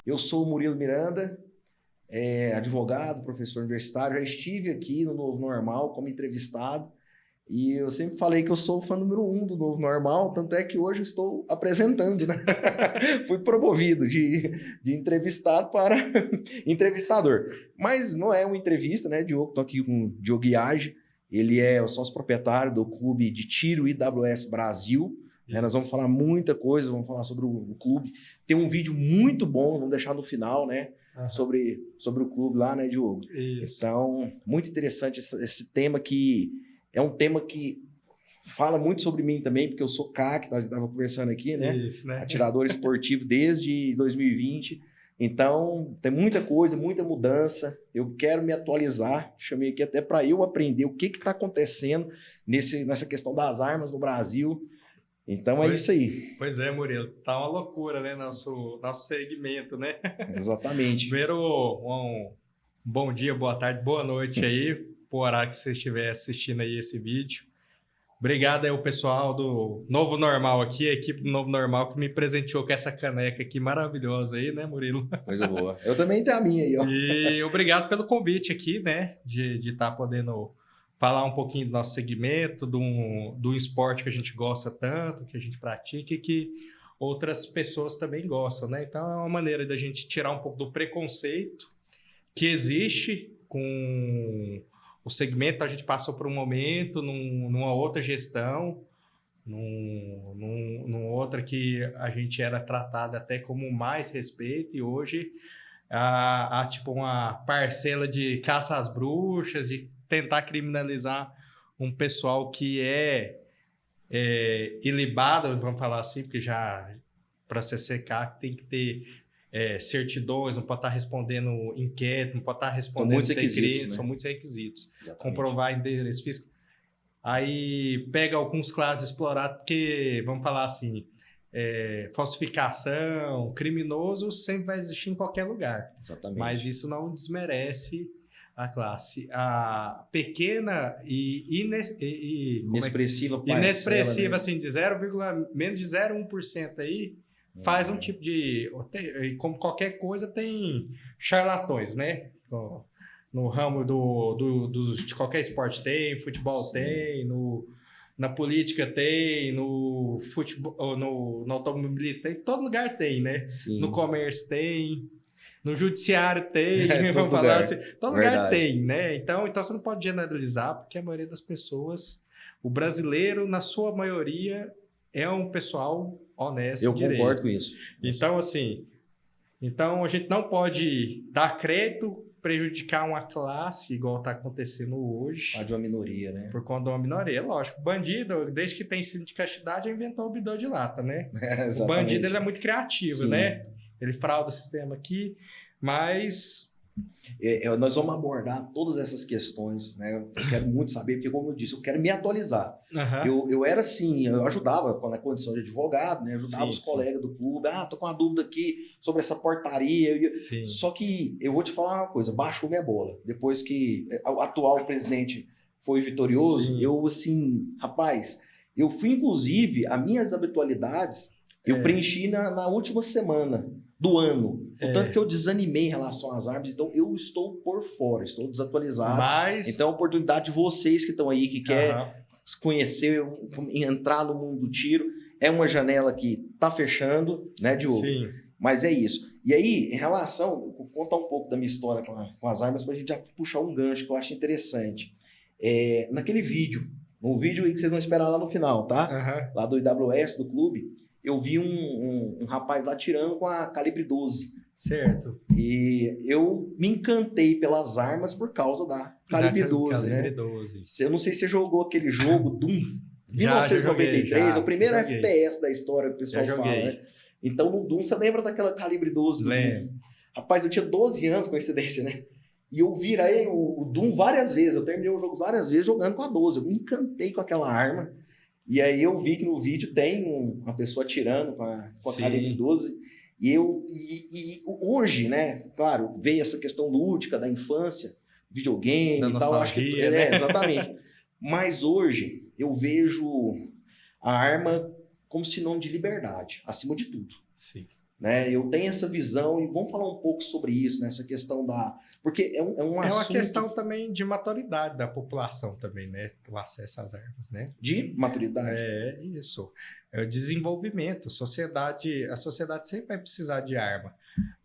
Eu sou o Murilo Miranda, advogado, professor universitário, já estive aqui no Novo Normal como entrevistado e eu sempre falei que eu sou o fã número 1 do Novo Normal, tanto é que hoje eu estou apresentando, né? Fui promovido de entrevistado para entrevistador. Mas não é uma entrevista, né, Diogo? Estou aqui com o Diogo Iage, ele é o sócio proprietário do clube de tiro IWS Brasil. Nós vamos falar muita coisa, vamos falar sobre o clube. Tem um vídeo muito bom, vamos deixar no final, né? Sobre o clube lá, né, Diogo? Isso. Então, muito interessante esse tema que é um tema que fala muito sobre mim também, porque eu sou CAC, estava conversando aqui, né? Isso, né? Atirador esportivo desde 2020. Então, tem muita coisa, muita mudança. Eu quero me atualizar. Chamei aqui até para eu aprender o que está acontecendo nessa questão das armas no Brasil. Então, é isso aí. Pois é, Murilo. Tá uma loucura, né? Nosso segmento, né? Exatamente. Primeiro, um bom dia, boa tarde, boa noite aí, por horário que você estiver assistindo aí esse vídeo. Obrigado aí ao pessoal do Novo Normal aqui, a equipe do Novo Normal que me presenteou com essa caneca aqui maravilhosa aí, né, Murilo? Coisa boa. Eu também tenho a minha aí, ó. E obrigado pelo convite aqui, né, de estar podendo falar um pouquinho do nosso segmento, do esporte que a gente gosta tanto, que a gente pratica e que outras pessoas também gostam, né? Então é uma maneira da gente tirar um pouco do preconceito que existe com o segmento. A gente passou por um momento, numa outra gestão, numa outra que a gente era tratado até como mais respeito, e hoje há tipo uma parcela de caça às bruxas, de tentar criminalizar um pessoal que é ilibado, vamos falar assim, porque já para ser CCK tem que ter certidões, não pode estar respondendo inquérito, não pode estar respondendo decretos, né? São muitos requisitos. Exatamente. Comprovar endereço físico. Aí pega alguns classes explorados, porque, vamos falar assim, falsificação, criminoso sempre vai existir em qualquer lugar. Exatamente. Mas isso não desmerece a classe. A pequena e inexpressiva parcela, né? Assim, de menos de 0,1% aí, faz um tipo de... Como qualquer coisa, tem charlatões, né? No ramo de qualquer esporte tem, futebol Sim. Tem, na política tem, no futebol, no automobilista tem, todo lugar tem, né? Sim. No comércio tem, no judiciário tem, vamos falar assim, todo lugar tem, né? Então você não pode generalizar, porque a maioria das pessoas, o brasileiro, na sua maioria, é um pessoal honesto. Eu concordo com isso. Então, assim, a gente não pode dar crédito, prejudicar uma classe, igual está acontecendo hoje. Por conta de uma minoria, né? Por conta de uma minoria, lógico. Bandido, desde que tem cinto de castidade, inventou o bidão de lata, né? O bandido, ele é muito criativo, Sim. né? Ele frauda o sistema aqui, mas... nós vamos abordar todas essas questões, né? Eu quero muito saber, porque, como eu disse, eu quero me atualizar. Eu era assim, eu ajudava na condição de advogado, né? Ajudava os colegas do clube. Tô com uma dúvida aqui sobre essa portaria. Só que eu vou te falar uma coisa, baixou minha bola. Depois que o atual presidente foi vitorioso, Sim. eu assim, rapaz, eu fui, inclusive, as minhas habitualidades, eu preenchi na última semana do ano. Portanto, que eu desanimei em relação às armas. Então, eu estou por fora, estou desatualizado. Então, a oportunidade de vocês que estão aí, que querem conhecer, entrar no mundo do tiro, é uma janela que está fechando, né, Diogo? Sim. Mas é isso. E aí, em relação... Vou contar um pouco da minha história com as armas, para a gente já puxar um gancho que eu acho interessante. Naquele vídeo, no vídeo aí que vocês vão esperar lá no final, tá? Lá do IWS, do clube, eu vi um rapaz lá tirando com a calibre 12. Certo. E eu me encantei pelas armas por causa da calibre 12, né? Calibre 12. Eu não sei se você jogou aquele jogo Doom, 1993, o primeiro FPS da história que o pessoal fala, né? Então, no Doom, você lembra daquela calibre 12 do Doom? Rapaz, eu tinha 12 anos, coincidência, né? E eu virei o Doom várias vezes, eu terminei o jogo várias vezes jogando com a 12. Eu me encantei com aquela arma. E aí eu vi que no vídeo tem uma pessoa atirando com a calibre 12. E hoje, né, claro, veio essa questão lúdica da infância, videogame da e tal. Acho que, né? Exatamente. Mas hoje eu vejo a arma como sinônimo de liberdade, acima de tudo. Sim. Né? Eu tenho essa visão e vamos falar um pouco sobre isso, nessa questão da... Porque é um assunto... É uma questão também de maturidade da população também, né? O acesso às armas, né? De maturidade. É isso. É o desenvolvimento. A sociedade sempre vai precisar de arma.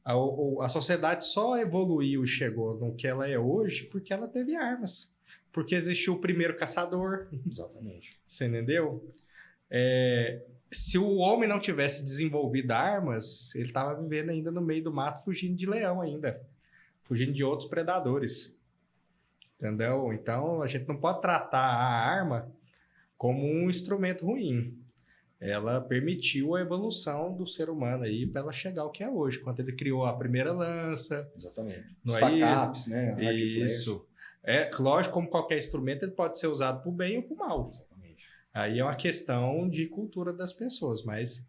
A sociedade só evoluiu e chegou no que ela é hoje porque ela teve armas. Porque existiu o primeiro caçador. Exatamente. Você entendeu? Se o homem não tivesse desenvolvido armas, ele estava vivendo ainda no meio do mato, fugindo de leão ainda. Fugindo de outros predadores. Entendeu? Então, a gente não pode tratar a arma como um instrumento ruim. Ela permitiu a evolução do ser humano aí para ela chegar ao que é hoje. Quando ele criou a primeira lança. Exatamente. Os tacaps, né? Isso. Lógico, como qualquer instrumento, ele pode ser usado para o bem ou para o mal. Exatamente. Aí é uma questão de cultura das pessoas, mas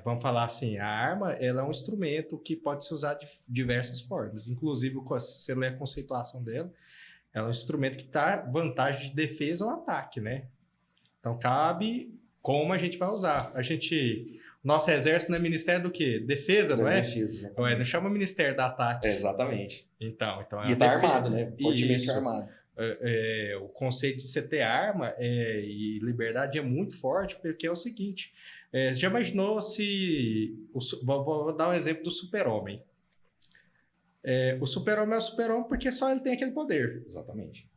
vamos falar assim, a arma ela é um instrumento que pode ser usado de diversas formas. Inclusive, se você ler a conceituação dela, ela é um instrumento que dá vantagem de defesa ou ataque, né? Então, cabe como a gente vai usar. Nosso exército não é ministério do quê? Defesa, não é? Defesa. Não chama ministério do ataque. exatamente. Então e tá armado, né? Fortemente armado. O conceito de você ter arma e liberdade é muito forte, porque é o seguinte, você já imaginou se... Vou dar um exemplo do super-homem. O super-homem é o super-homem porque só ele tem aquele poder. Exatamente.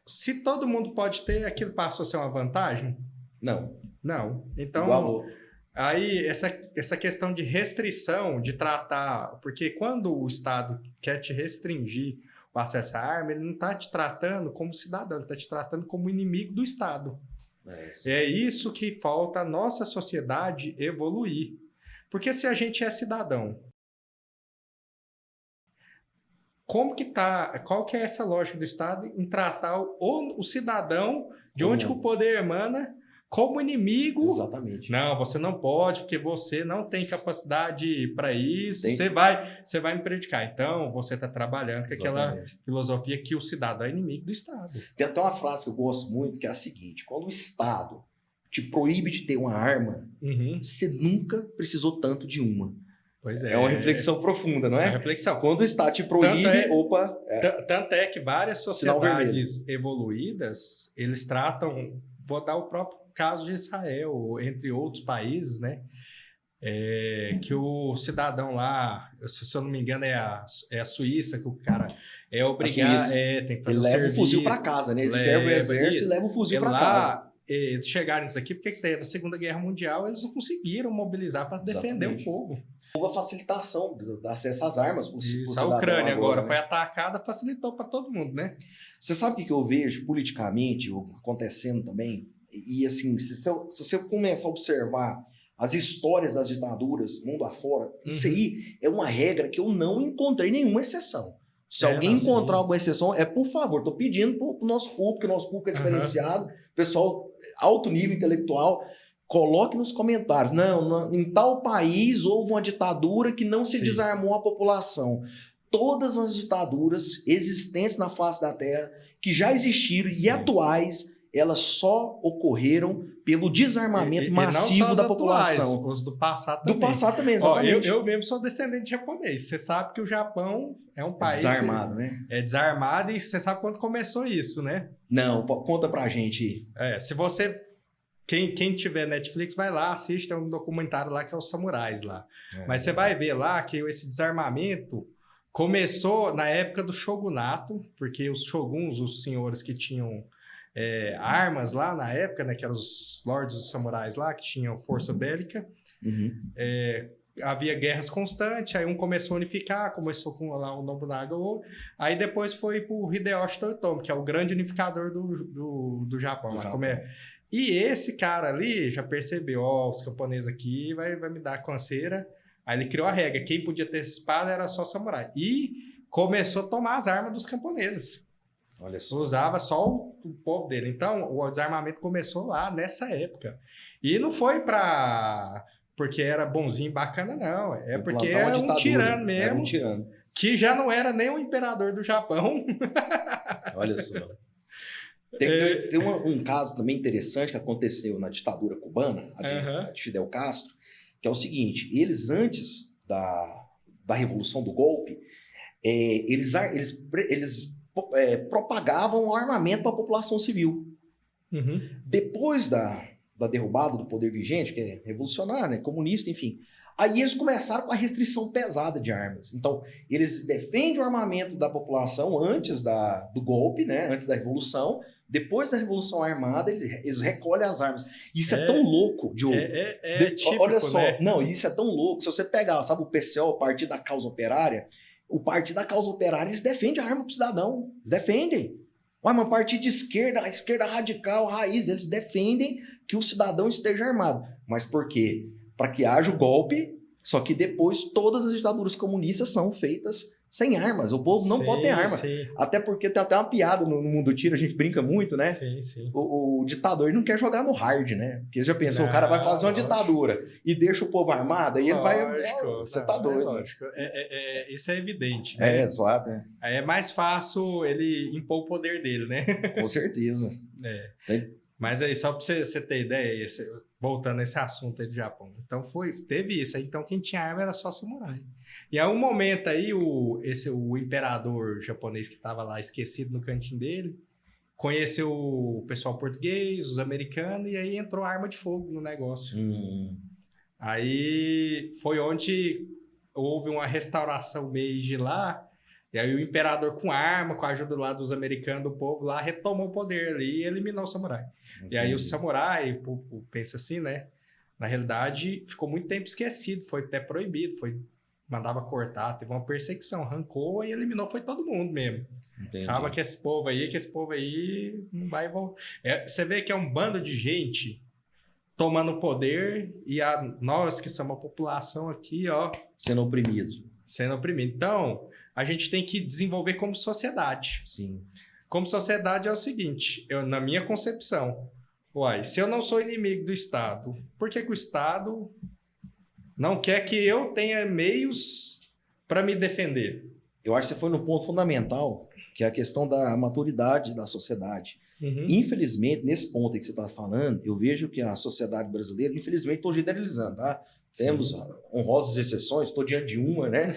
Se todo mundo pode ter, aquilo passou a ser uma vantagem? Não. Então, igualou. Aí essa questão de restrição, de tratar... Porque quando o Estado quer te restringir o acesso à arma, ele não está te tratando como cidadão, ele está te tratando como inimigo do Estado. É isso que falta a nossa sociedade evoluir. Porque se a gente é cidadão, qual que é essa lógica do Estado em tratar o cidadão, de onde que o poder emana, como inimigo? Exatamente. Não, você não pode, porque você não tem capacidade para isso, você vai me prejudicar. Então, você está trabalhando com aquela filosofia que o cidadão é inimigo do Estado. Tem até uma frase que eu gosto muito, que é a seguinte: quando o Estado te proíbe de ter uma arma, você nunca precisou tanto de uma. Pois é. É uma reflexão profunda, não é? É uma reflexão. Quando o Estado te proíbe, Tanto é que várias sociedades evoluídas, eles tratam... Vou dar o próprio caso de Israel, entre outros países, né? Que o cidadão lá, se eu não me engano, é a Suíça, que o cara é obrigado, tem que fazer ele leva o fuzil para casa, né? Ele serve o exército e leva o fuzil para casa. Eles chegaram nisso aqui porque teve a Segunda Guerra Mundial, eles não conseguiram mobilizar para defender o povo. Houve a facilitação do acesso às armas. A Ucrânia agora foi atacada, facilitou para todo mundo, né? Você sabe o que eu vejo politicamente acontecendo também? E assim, se você começar a observar as histórias das ditaduras, mundo afora, isso aí é uma regra que eu não encontrei nenhuma exceção. Se alguém encontrar alguma exceção, por favor, estou pedindo para o nosso público, que o nosso público é diferenciado, pessoal alto nível intelectual, coloque nos comentários. Não, em tal país houve uma ditadura que não se desarmou a população. Todas as ditaduras existentes na face da Terra, que já existiram e atuais, elas só ocorreram pelo desarmamento massivo da população. Os do passado também. Do passado também, exatamente. Eu mesmo sou descendente de japonês. Você sabe que o Japão é um país... desarmado, né? É desarmado e você sabe quando começou isso, né? Não, conta pra gente. Se você... Quem tiver Netflix, vai lá, assiste, tem um documentário lá que é os samurais lá. Mas você vai ver lá que esse desarmamento começou na época do shogunato, porque os shoguns, os senhores que tinham armas lá na época, né, que eram os lords dos samurais lá, que tinham força bélica, havia guerras constantes, aí um começou a unificar, começou com lá o Nobunaga, aí depois foi pro Hideyoshi Toyotomi, que é o grande unificador do Japão. E esse cara ali já percebeu, os camponeses aqui vai me dar canseira. Aí ele criou a regra, quem podia ter espada era só samurai. E começou a tomar as armas dos camponeses. Olha só. Usava só o povo dele. Então, o desarmamento começou lá nessa época. E não foi porque era bonzinho, bacana, não. Porque era um tirano mesmo. Era um tirano. Que já não era nem o imperador do Japão. Olha só. Tem um caso também interessante que aconteceu na ditadura cubana, a de Fidel Castro, que é o seguinte, eles antes da Revolução do Golpe, eles propagavam o armamento para a população civil. Uhum. Depois da derrubada do poder vigente, que é revolucionário, né, comunista, enfim, aí eles começaram com a restrição pesada de armas. Então, eles defendem o armamento da população antes do golpe, né, antes da Revolução. Depois da Revolução Armada, eles recolhem as armas. Isso é tão louco, Diogo. Típico, olha só, né? Não, isso é tão louco. Se você pegar, sabe, o PCO, o Partido da Causa Operária, o Partido da Causa Operária, eles defendem a arma pro cidadão. Eles defendem. Ué, mas partido de esquerda, a esquerda radical, a raiz, eles defendem que o cidadão esteja armado. Mas por quê? Para que haja o golpe, só que depois todas as ditaduras comunistas são feitas sem armas. O povo não pode ter arma. Sim. Até porque tem até uma piada no mundo tiro, a gente brinca muito, né? Sim. O ditador não quer jogar no hard, né? Porque já pensou, o cara vai fazer uma ditadura e deixa o povo armado, aí ele vai... Você tá doido. Lógico. Isso é evidente, né? Exato. Aí é mais fácil ele impor o poder dele, né? Com certeza. Mas aí, só para você ter ideia, voltando a esse assunto aí do Japão. Então, teve isso. Então, quem tinha arma era só samurai. E a um momento aí, o imperador japonês que estava lá esquecido no cantinho dele, conheceu o pessoal português, os americanos, e aí entrou arma de fogo no negócio. Aí foi onde houve uma restauração Meiji lá, e aí o imperador com arma, com a ajuda lá dos americanos, do povo lá, retomou o poder ali e eliminou o samurai. E aí o samurai, pensa assim, né? Na realidade, ficou muito tempo esquecido, foi até proibido, mandava cortar, teve uma perseguição, arrancou e eliminou, foi todo mundo mesmo. Calma que esse povo aí não vai voltar. Você vê que é um bando de gente tomando poder e nós que somos a população aqui, ó... Sendo oprimido. Então, a gente tem que desenvolver como sociedade. Sim. Como sociedade é o seguinte, na minha concepção, se eu não sou inimigo do Estado, por que o Estado não quer que eu tenha meios para me defender? Eu acho que você foi no ponto fundamental, que é a questão da maturidade da sociedade. Uhum. Infelizmente, nesse ponto aí que você está falando, eu vejo que a sociedade brasileira, infelizmente, estou generalizando, tá? Sim. Temos honrosas exceções, estou diante de uma, né?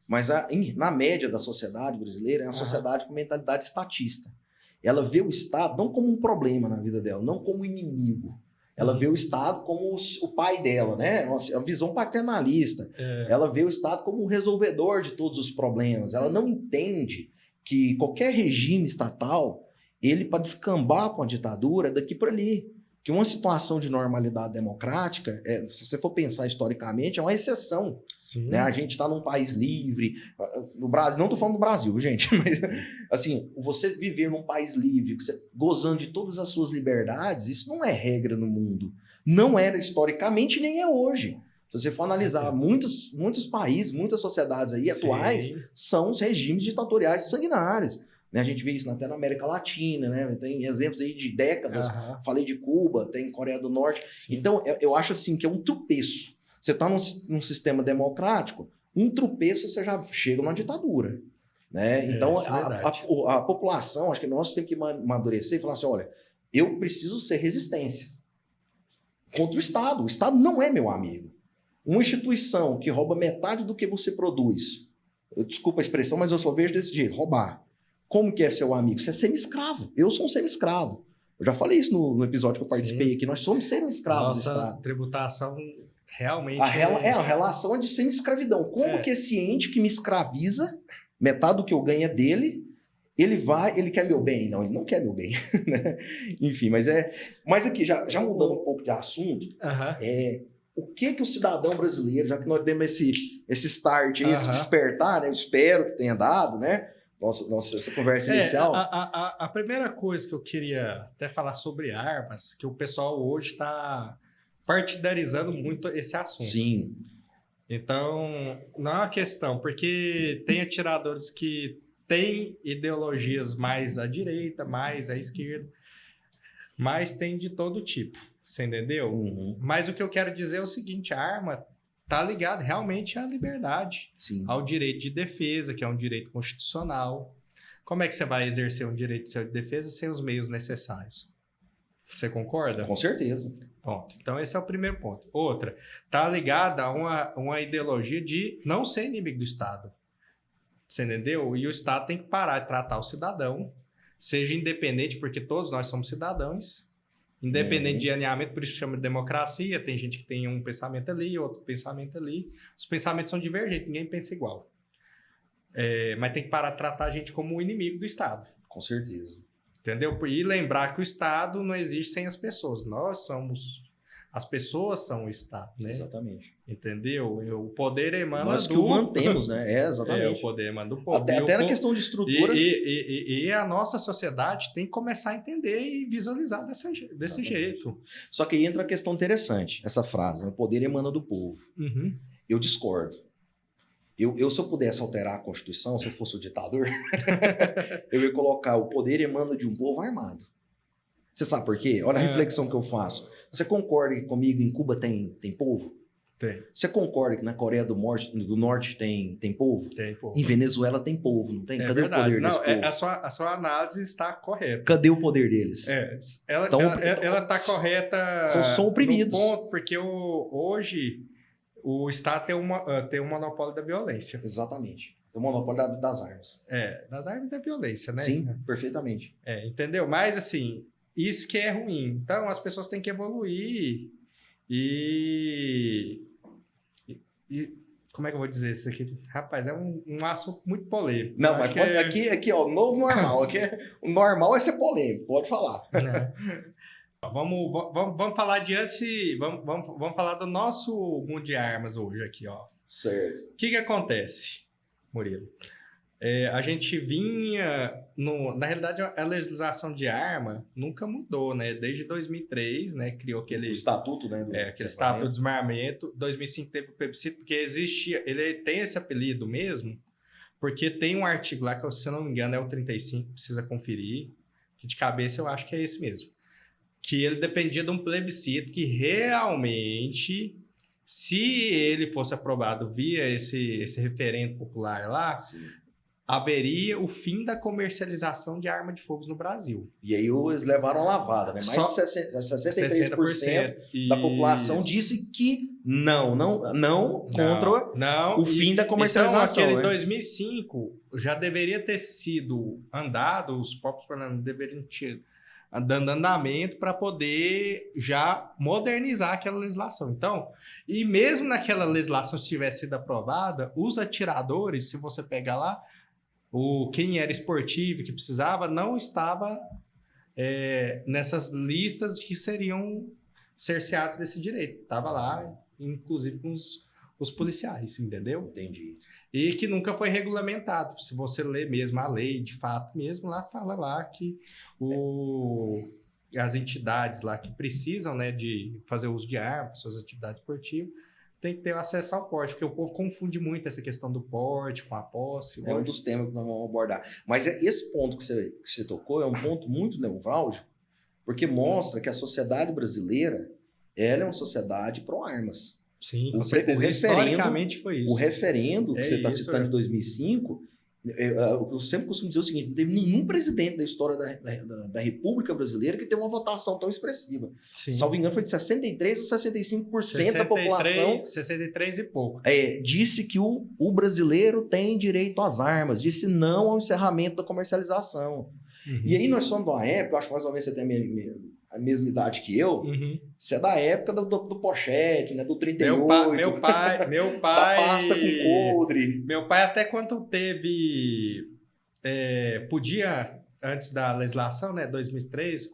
Mas na média da sociedade brasileira, é uma sociedade com mentalidade estatista. Ela vê o Estado não como um problema na vida dela, não como inimigo. Ela vê o Estado como o pai dela, né? Uma visão paternalista. Ela vê o Estado como o resolvedor de todos os problemas. Ela não entende que qualquer regime estatal, para descambar para uma ditadura, é daqui para ali. Que uma situação de normalidade democrática, se você for pensar historicamente, é uma exceção. Né? A gente está num país livre. No Brasil, não estou falando do Brasil, gente, mas assim, você viver num país livre, gozando de todas as suas liberdades, isso não é regra no mundo. Não era historicamente, nem é hoje. Se você for analisar muitos países, muitas sociedades aí atuais, são os regimes ditatoriais sanguinários. A gente vê isso até na América Latina, né? Tem exemplos aí de décadas. Falei de Cuba, tem Coreia do Norte. Sim. Então, eu acho assim que é um tropeço. Você está num sistema democrático, um tropeço você já chega numa ditadura. Né? Então, a população, acho que nós temos que amadurecer e falar assim, olha, eu preciso ser resistência contra o Estado. O Estado não é meu amigo. Uma instituição que rouba metade do que você produz, desculpa a expressão, mas eu só vejo desse jeito, roubar. Como que é seu amigo? Você é semi-escravo. Eu sou um semi-escravo. Eu já falei isso no episódio que eu participei aqui. Nós somos semi-escravos do Estado. Nossa tributação realmente... A relação é de semi-escravidão. Como que esse ente que me escraviza, metade do que eu ganho é dele, ele quer meu bem? Não, ele não quer meu bem. Né? Enfim, mas aqui, já mudando um pouco de assunto, o que o cidadão brasileiro, já que nós temos esse start, esse despertar, né? Eu espero que tenha dado, né? Nossa, essa conversa inicial. A primeira coisa que eu queria até falar sobre armas, que o pessoal hoje está partidarizando muito esse assunto. Sim. Então, não é uma questão, porque tem atiradores que têm ideologias mais à direita, mais à esquerda, mas tem de todo tipo, você entendeu? Uhum. Mas o que eu quero dizer é o seguinte, a arma está ligado realmente à liberdade, Sim. ao direito de defesa, que é um direito constitucional. como é que você vai exercer um direito seu de defesa sem os meios necessários? Você concorda? Com certeza. Ponto. Então, esse é o primeiro ponto. Outra, está ligada a uma ideologia de não ser inimigo do Estado. Você entendeu? E o Estado tem que parar de tratar o cidadão, seja independente, porque todos nós somos cidadãos, independente de alinhamento, por isso que chama de democracia. Tem gente que tem um pensamento ali, outro pensamento ali. Os pensamentos são divergentes, ninguém pensa igual. Mas tem que parar de tratar a gente como um inimigo do Estado. Com certeza. Entendeu? E lembrar que o Estado não existe sem as pessoas. As pessoas são o Estado, né? Exatamente. Entendeu? O poder emana nós que o mantemos, né? Exatamente. O poder emana do povo. Até na questão de estrutura. E a nossa sociedade tem que começar a entender e visualizar desse jeito. Só que aí entra a questão interessante, essa frase, né? O poder emana do povo. Uhum. Eu discordo. Se eu pudesse alterar a Constituição, se eu fosse o ditador, eu ia colocar o poder emana de um povo armado. Você sabe por quê? Olha a reflexão que eu faço. Você concorda que comigo em Cuba tem povo? Tem. Você concorda que na Coreia do Norte tem povo? Tem povo. Em Venezuela tem povo, não tem? Cadê verdade. o poder desse povo? A sua análise está correta. Cadê o poder deles? Ela está correta são oprimidos. No ponto, porque hoje o Estado tem um monopólio da violência. Exatamente. Tem o monopólio das armas. Das armas e da violência, né? Sim, perfeitamente. Entendeu? Mas, assim, isso que é ruim. Então, as pessoas têm que evoluir e como é que eu vou dizer isso aqui? Rapaz, é um assunto muito polêmico. Não, mas aqui, ó, novo normal. O normal é ser polêmico, pode falar. Vamos falar vamos falar do nosso mundo de armas hoje aqui, ó. Certo. O que acontece, Murilo? A gente vinha... Na realidade, a legislação de arma nunca mudou, né? Desde 2003, né? Criou aquele... O estatuto, né? Aquele estatuto de desarmamento. 2005 teve o plebiscito, porque existia... Ele tem esse apelido mesmo, porque tem um artigo lá, que se eu não me engano é o 35, precisa conferir, que de cabeça eu acho que é esse mesmo. Que ele dependia de um plebiscito que realmente... Se ele fosse aprovado via esse referendo popular lá... Sim. Haveria o fim da comercialização de arma de fogo no Brasil. E aí eles levaram a lavada, né? Mais de 63% da população disse que não contra o fim da comercialização. Então, aquele 2005 já deveria ter sido andado, os próprios parlamentos deveriam ter dando andamento para poder já modernizar aquela legislação. Então, e mesmo naquela legislação se tivesse sido aprovada, os atiradores, se você pegar lá, quem era esportivo, que precisava, não estava nessas listas que seriam cerceados desse direito. Estava lá, inclusive com os policiais, entendeu? Entendi. E que nunca foi regulamentado. Se você ler mesmo a lei, de fato mesmo, lá fala lá que as entidades lá que precisam, né, de fazer uso de armas, suas atividades esportivas, tem que ter acesso ao porte, porque o povo confunde muito essa questão do porte com a posse. É um dos temas que nós vamos abordar. Mas esse ponto que você tocou é um ponto muito nevrálgico, porque mostra que a sociedade brasileira ela é uma sociedade pró-armas. Sim, com certeza. Historicamente foi isso. O referendo que você está citando de 2005, eu sempre costumo dizer o seguinte, não teve nenhum presidente da história da República Brasileira que teve uma votação tão expressiva. Sim. Salvo engano, foi de 63% ou 65% da população. 63 e pouco. Disse que o brasileiro tem direito às armas, disse não ao encerramento da comercialização. Uhum. E aí nós somos de uma época, eu acho que mais ou menos você tem a mesma idade que eu, você é da época do pochete, né, do 38. Meu pai da pasta com coldre. Meu pai até quando teve... podia, antes da legislação, né, 2003,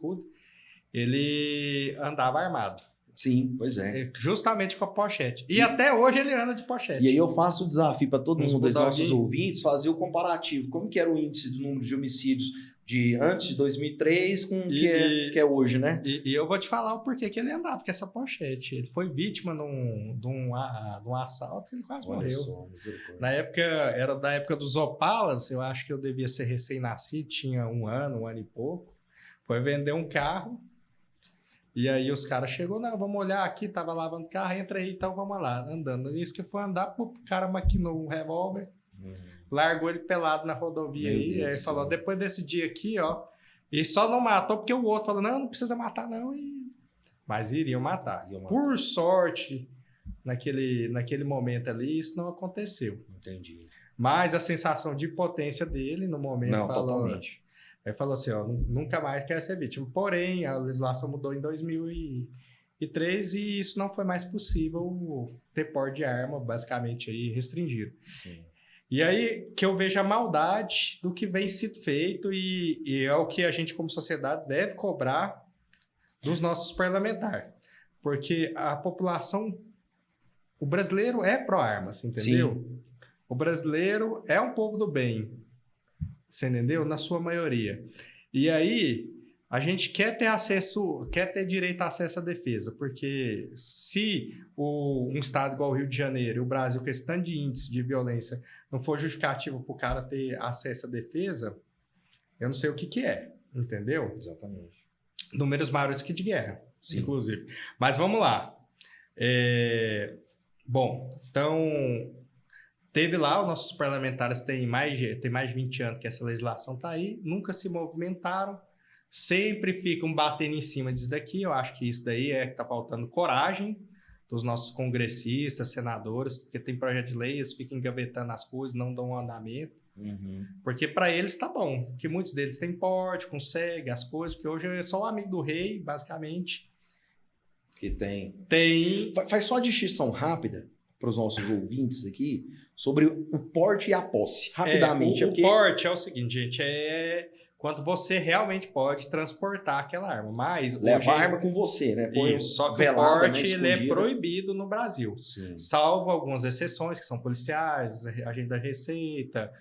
ele andava armado. Sim, pois é. Justamente com a pochete. E até hoje ele anda de pochete. E aí eu faço o desafio para todo mundo dos nossos ouvintes fazer o comparativo. Como que era o índice do número de homicídios de antes de 2003 com o que é hoje, né? E eu vou te falar o porquê que ele andava com essa pochete. Ele foi vítima de um assalto que ele quase morreu. Na época, era da época dos Opalas, eu acho que eu devia ser recém-nascido, tinha um ano e pouco. Foi vender um carro. E aí os caras chegou, não, vamos olhar aqui, tava lavando o carro, entra aí, então vamos lá, andando. Isso que foi andar, o cara maquinou um revólver, largou ele pelado na rodovia aí. Aí falou, depois desse dia aqui, ó, e só não matou porque o outro falou, não precisa matar não. Mas iriam matar. Por sorte, naquele momento ali, isso não aconteceu. Entendi. Mas a sensação de potência dele no momento não, totalmente. Ele falou assim, ó, nunca mais quero ser vítima. Porém, a legislação mudou em 2003 e isso não foi mais possível ter porte de arma, basicamente, aí, restringido. Sim. E aí que eu vejo a maldade do que vem sido feito e é o que a gente, como sociedade, deve cobrar dos nossos parlamentares. Porque a população... O brasileiro é pró-armas, entendeu? Sim. O brasileiro é um povo do bem. Você entendeu? Na sua maioria. E aí, a gente quer ter direito a acesso à defesa, porque se um estado igual o Rio de Janeiro e o Brasil, com esse tanto de índice de violência, não for justificativo para o cara ter acesso à defesa, eu não sei o que é, entendeu? Exatamente. Números maiores que de guerra, sim, inclusive. Mas vamos lá. Bom, então... Teve lá, os nossos parlamentares têm mais de 20 anos que essa legislação está aí, nunca se movimentaram, sempre ficam batendo em cima disso daqui. Eu acho que isso daí é que está faltando coragem dos nossos congressistas, senadores, porque tem projeto de lei, eles ficam engavetando as coisas, não dão um andamento. Uhum. Porque para eles está bom, porque muitos deles têm porte, conseguem as coisas, porque hoje é só o amigo do rei, basicamente. Que tem. Tem. Faz só uma distinção rápida para os nossos ouvintes aqui sobre o porte e a posse, rapidamente. O porte é o seguinte, gente, é quanto você realmente pode transportar aquela arma, mas... Levar a arma com você, né? Isso, só que o porte ele é proibido no Brasil, sim, salvo algumas exceções, que são policiais, agente da Receita,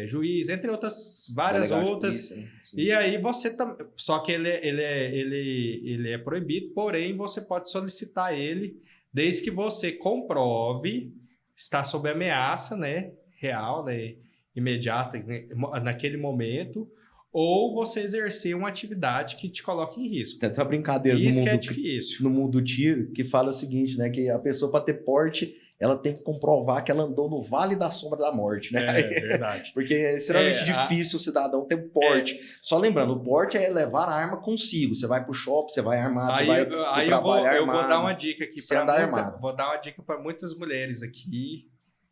juiz, entre outras, várias outras. Polícia, e aí você também... Só que ele é proibido, porém você pode solicitar ele desde que você comprove está sob ameaça, né, real, né, imediata, né, naquele momento, ou você exercer uma atividade que te coloque em risco. Tem essa brincadeira isso que é difícil. No mundo do tiro, que fala o seguinte, né, que a pessoa, para ter porte, ela tem que comprovar que ela andou no Vale da Sombra da Morte, né? É verdade. Porque é extremamente difícil o cidadão ter porte. Só lembrando, o porte é levar a arma consigo. Você vai pro shopping, você vai armado, você vai pro trabalho armado. Eu vou dar uma dica aqui para vou dar uma dica para muitas mulheres aqui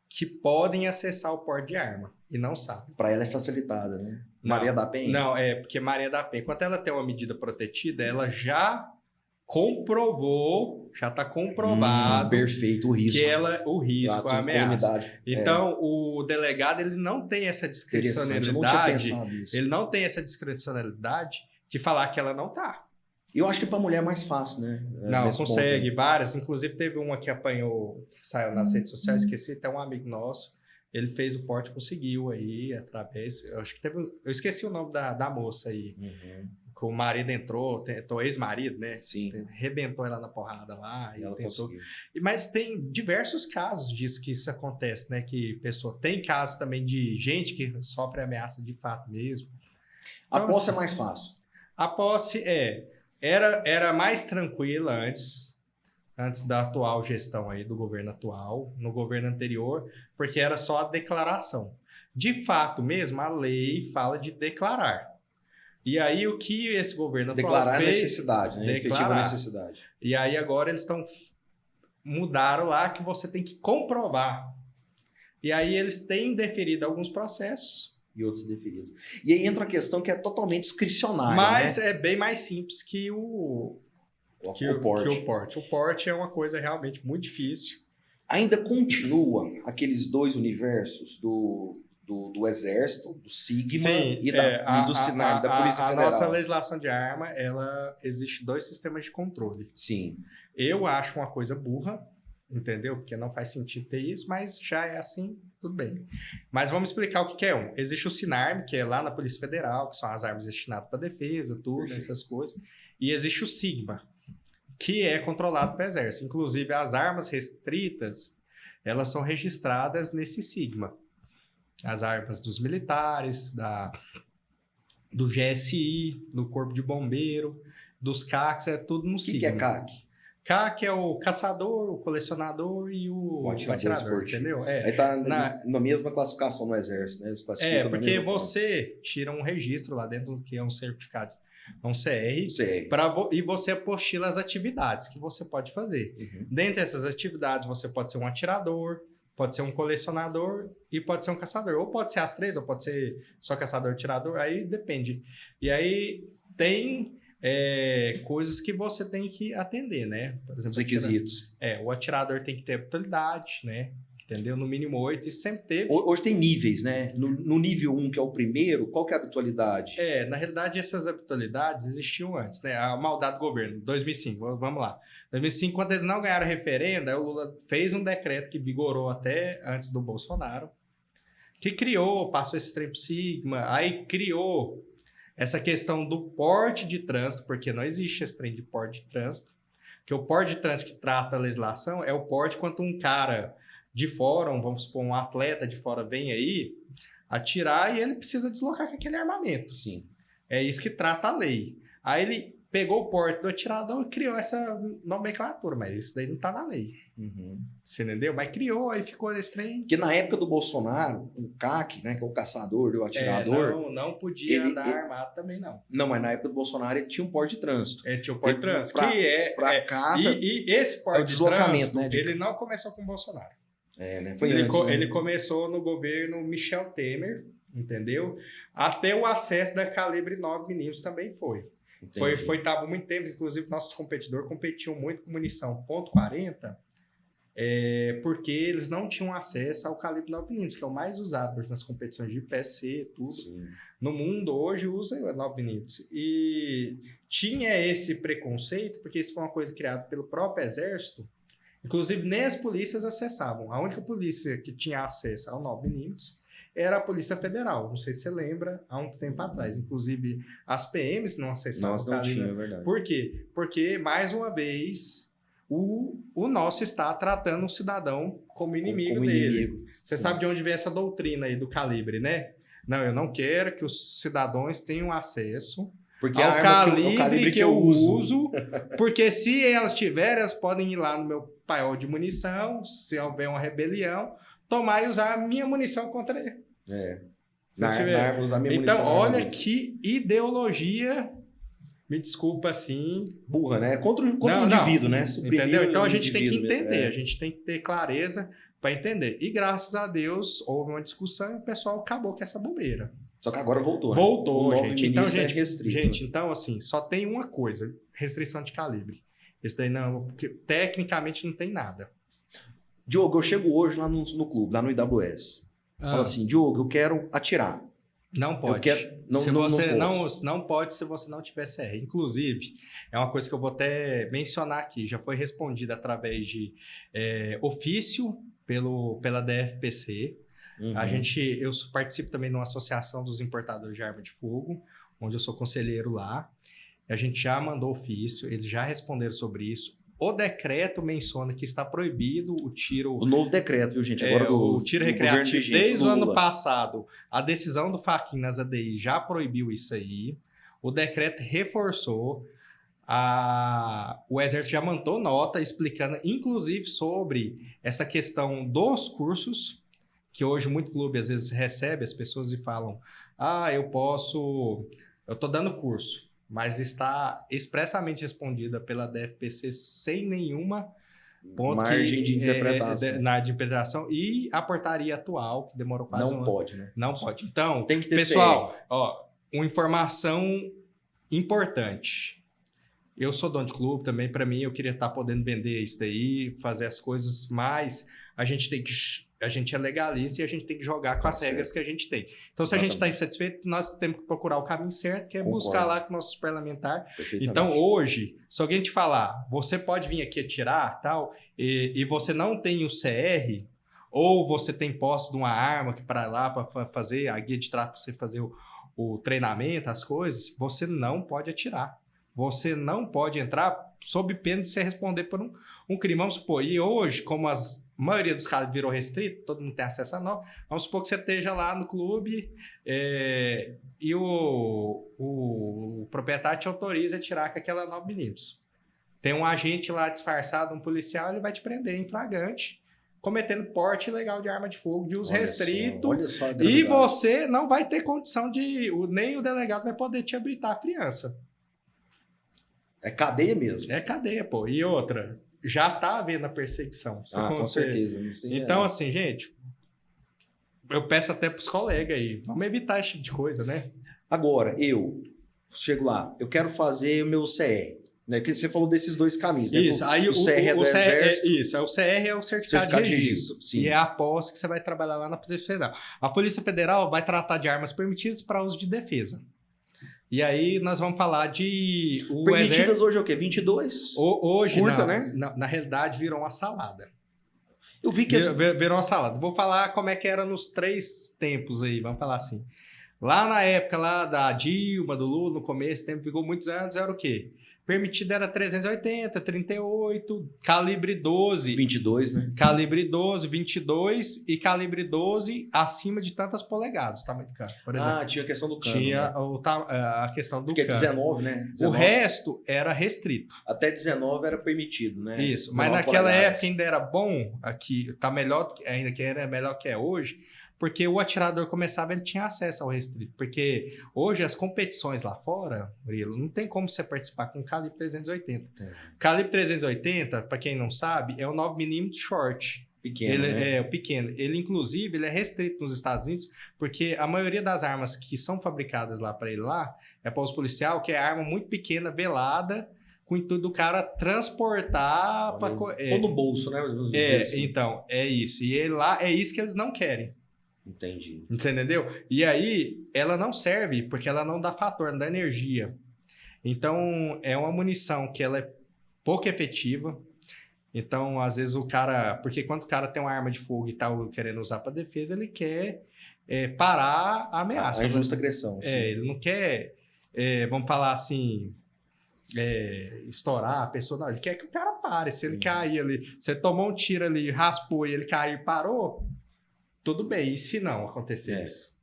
que podem acessar o porte de arma e não sabem. Para ela é facilitada, né? Maria da Penha? Não, porque Maria da Penha, enquanto ela tem uma medida protetida, ela já comprovou, já está comprovado perfeito, o risco. Que o risco, a ameaça. Então, o delegado ele não tem essa discricionalidade, ele não tem essa discricionalidade de falar que ela não está. Eu acho que para mulher é mais fácil, né? Não, consegue, várias. Inclusive, teve uma que apanhou, que saiu nas redes sociais, esqueci, até um amigo nosso, ele fez o porte, conseguiu aí, através... Eu acho que teve... Eu esqueci o nome da moça aí. Uhum. Que o marido entrou, ex-marido, né? Sim. Arrebentou ela na porrada lá. E ela conseguiu. Mas tem diversos casos disso que isso acontece, né? Que pessoa... Tem casos também de gente que sofre ameaça de fato mesmo. Então, a posse é mais fácil. A posse era mais tranquila antes da atual gestão aí, do governo atual, no governo anterior, porque era só a declaração. De fato mesmo, a lei fala de declarar. E aí, o que esse governo atual declarar fez... Necessidade, né? Efetiva necessidade. E aí, agora, eles mudaram lá que você tem que comprovar. E aí, eles têm deferido alguns processos. E outros deferidos. E aí entra a questão que é totalmente discricionária, mas né? É bem mais simples que o porte. O porte é uma coisa realmente muito difícil. Ainda continua aqueles dois universos do Exército, do Sigma e do Sinai, da Polícia Federal. A nossa legislação de arma, existe 2 sistemas de controle. Sim. Eu acho uma coisa burra, entendeu? Porque não faz sentido ter isso, mas já é assim, tudo bem. Mas vamos explicar o que é um. Existe o Sinarm, que é lá na Polícia Federal, que são as armas destinadas para defesa, tudo, essas coisas. E existe o Sigma, que é controlado pelo Exército. Inclusive, as armas restritas, elas são registradas nesse Sigma. As armas dos militares, do GSI, do Corpo de Bombeiro, dos CACs, é tudo no Sigma. O que é CAC? CAC é o caçador, o colecionador e o atirador, entendeu? Aí tá na mesma classificação no Exército, né? Porque você tira um registro lá dentro, que é um certificado, um CR, e você apostila as atividades que você pode fazer. Dentre essas atividades, você pode ser um atirador, pode ser um colecionador e pode ser um caçador. Ou pode ser as três, ou pode ser só caçador e atirador, aí depende. E aí tem coisas que você tem que atender, né? Por exemplo, os requisitos. O atirador tem que ter habilidade, né? Entendeu? No mínimo 8, isso sempre teve. Hoje tem níveis, né? No nível 1, que é o primeiro, qual que é a habitualidade? Na realidade, essas habitualidades existiam antes, né? A maldade do governo, 2005, vamos lá. 2005, quando eles não ganharam referendo, aí o Lula fez um decreto que vigorou até antes do Bolsonaro, que passou esse trem pro Sigma, aí criou essa questão do porte de trânsito, porque não existe esse trem de porte de trânsito, que o porte de trânsito que trata a legislação é o porte quando um cara de fora, vamos supor, um atleta de fora vem aí atirar e ele precisa deslocar com aquele armamento. Sim. É isso que trata a lei. Aí ele pegou o porte do atirador e criou essa nomenclatura, mas isso daí não tá na lei. Você entendeu? Mas criou, aí ficou esse trem. Porque na época do Bolsonaro, o CAC, né, que é o caçador e o atirador... não podia andar armado também, não. Não, mas na época do Bolsonaro ele tinha um porte de trânsito. Tinha um porte de trânsito. Pra caça... E esse porte de trânsito, né, ele não começou com o Bolsonaro. Né? Foi antes, né? Ele começou no governo Michel Temer, entendeu? Até o acesso da calibre 9mm também foi. Tava muito tempo, inclusive nossos competidores competiam muito com munição .40, porque eles não tinham acesso ao calibre 9mm, que é o mais usado hoje nas competições de PSC, tudo. Sim. No mundo hoje usa 9mm. E tinha esse preconceito, porque isso foi uma coisa criada pelo próprio Exército. Inclusive, nem as polícias acessavam. A única polícia que tinha acesso ao 9mm era a Polícia Federal. Não sei se você lembra, há um tempo atrás. Inclusive, as PMs não acessavam o calibre. É verdade. Por quê? Porque, mais uma vez, o nosso está tratando o cidadão como inimigo dele. Você sabe de onde vem essa doutrina aí do calibre, né? Não, eu não quero que os cidadãos tenham acesso... Porque ao calibre que eu uso, porque se elas tiverem, elas podem ir lá no meu paiol de munição, se houver uma rebelião, tomar e usar a minha munição contra ele. Usar minha então, munição olha que ideologia, me desculpa assim... Burra, né? Contra o indivíduo, né? Entendeu? Então a gente tem que entender, a gente tem que ter clareza para entender. E graças a Deus, houve uma discussão e o pessoal acabou com essa bobeira. Só que agora voltou, né? Voltou, gente. Então, restrito. Então, assim, só tem uma coisa: restrição de calibre. Isso daí não, porque tecnicamente não tem nada. Diogo, eu chego hoje lá no clube, lá no IWS. Falo assim, Diogo, eu quero atirar. Não pode. Não pode se você não tiver CR. Inclusive, é uma coisa que eu vou até mencionar aqui. Já foi respondida através de ofício pela DFPC. Eu participo também de uma associação dos importadores de arma de fogo, onde eu sou conselheiro lá. A gente já mandou ofício, eles já responderam sobre isso. O decreto menciona que está proibido o tiro... O novo decreto, viu, gente? Agora o tiro recreativo. Desde o ano passado, a decisão do Fachin nas ADI já proibiu isso aí. O decreto reforçou. O Exército já mandou nota explicando, inclusive, sobre essa questão dos cursos, que hoje muito clube às vezes recebe as pessoas e falam, eu estou dando curso, mas está expressamente respondida pela DFPC sem nenhuma margem de interpretação. De interpretação, e a portaria atual, que demorou quase Não pode, né? Não pode. Então, tem que ter pessoal, uma informação importante. Eu sou dono de clube também, para mim, eu queria estar podendo vender isso daí, fazer as coisas, mas a gente é legalista e a gente tem que jogar com as regras que a gente tem. Então, se a gente está insatisfeito, nós temos que procurar o caminho certo, que é buscar lá com nossos parlamentares. Então, hoje, se alguém te falar, você pode vir aqui atirar, tal, e você não tem o CR, ou você tem posse de uma arma que para lá para fazer a guia de tráfego, para você fazer o treinamento, as coisas, você não pode atirar. Você não pode entrar sob pena de você responder por um crime. Vamos supor, e hoje, como a maioria dos casos virou restrito, todo mundo tem acesso a nós, vamos supor que você esteja lá no clube e o proprietário te autoriza a tirar com aquela 9mm. tem um agente lá disfarçado, um policial, ele vai te prender em flagrante, cometendo porte ilegal de arma de fogo, de uso restrito. Olha só a e você não vai ter condição nem o delegado vai poder te habilitar a criança. É cadeia mesmo. É cadeia, pô. E outra, já tá havendo a perseguição. Com certeza. Não sei, então, assim, gente, eu peço até pros colegas aí, vamos evitar esse tipo de coisa, né? Agora, eu chego lá, eu quero fazer o meu CR. Né? Que você falou desses dois caminhos, né? Isso, aí o CR é do Exército. Isso, o CR é o certificado de registro. Sim. E é a posse que você vai trabalhar lá na Polícia Federal. A Polícia Federal vai tratar de armas permitidas para uso de defesa. E aí nós vamos falar de... Permitidas hoje é o quê? 22? Hoje, curta, não, né? Na realidade, virou uma salada. Eu vi que... Virou uma salada. Vou falar como é que era nos 3 tempos aí, vamos falar assim. Lá na época lá da Dilma, do Lula, no começo, tempo ficou muitos anos, era o quê? Permitido era 380, 38, calibre 12. 22, né? Calibre 12, 22 e calibre 12 acima de tantas polegadas, o tamanho do cano, por exemplo. Tinha a questão do cano. Tinha, né? a questão do Porque cano. 19, né? 19. O resto era restrito. Até 19 era permitido, né? Isso, mas naquela época ainda era bom, aqui tá melhor, ainda que era melhor que é hoje, porque o atirador começava, ele tinha acesso ao restrito. Porque hoje as competições lá fora, Murilo, não tem como você participar com o calibre 380. Calibre 380, para quem não sabe, é o 9mm short. Pequeno, né? É o pequeno. Ele, inclusive, ele é restrito nos Estados Unidos, porque a maioria das armas que são fabricadas lá para ele lá, é para os policiais, que é arma muito pequena, velada, com o intuito do cara transportar... Ou no bolso, né? Assim. Então, é isso. E lá é isso que eles não querem. Entendi. Você entendeu? E aí, ela não serve porque ela não dá fator, não dá energia. Então, é uma munição que ela é pouco efetiva. Então, às vezes o cara... Porque quando o cara tem uma arma de fogo e tá querendo usar para defesa, ele quer parar a ameaça. A injusta agressão. Sim. Ele não quer, vamos falar assim... estourar a pessoa, não, ele quer que o cara pare. Se ele cair ali, você tomou um tiro ali, raspou e ele caiu e parou, tudo bem. E se não acontecer isso?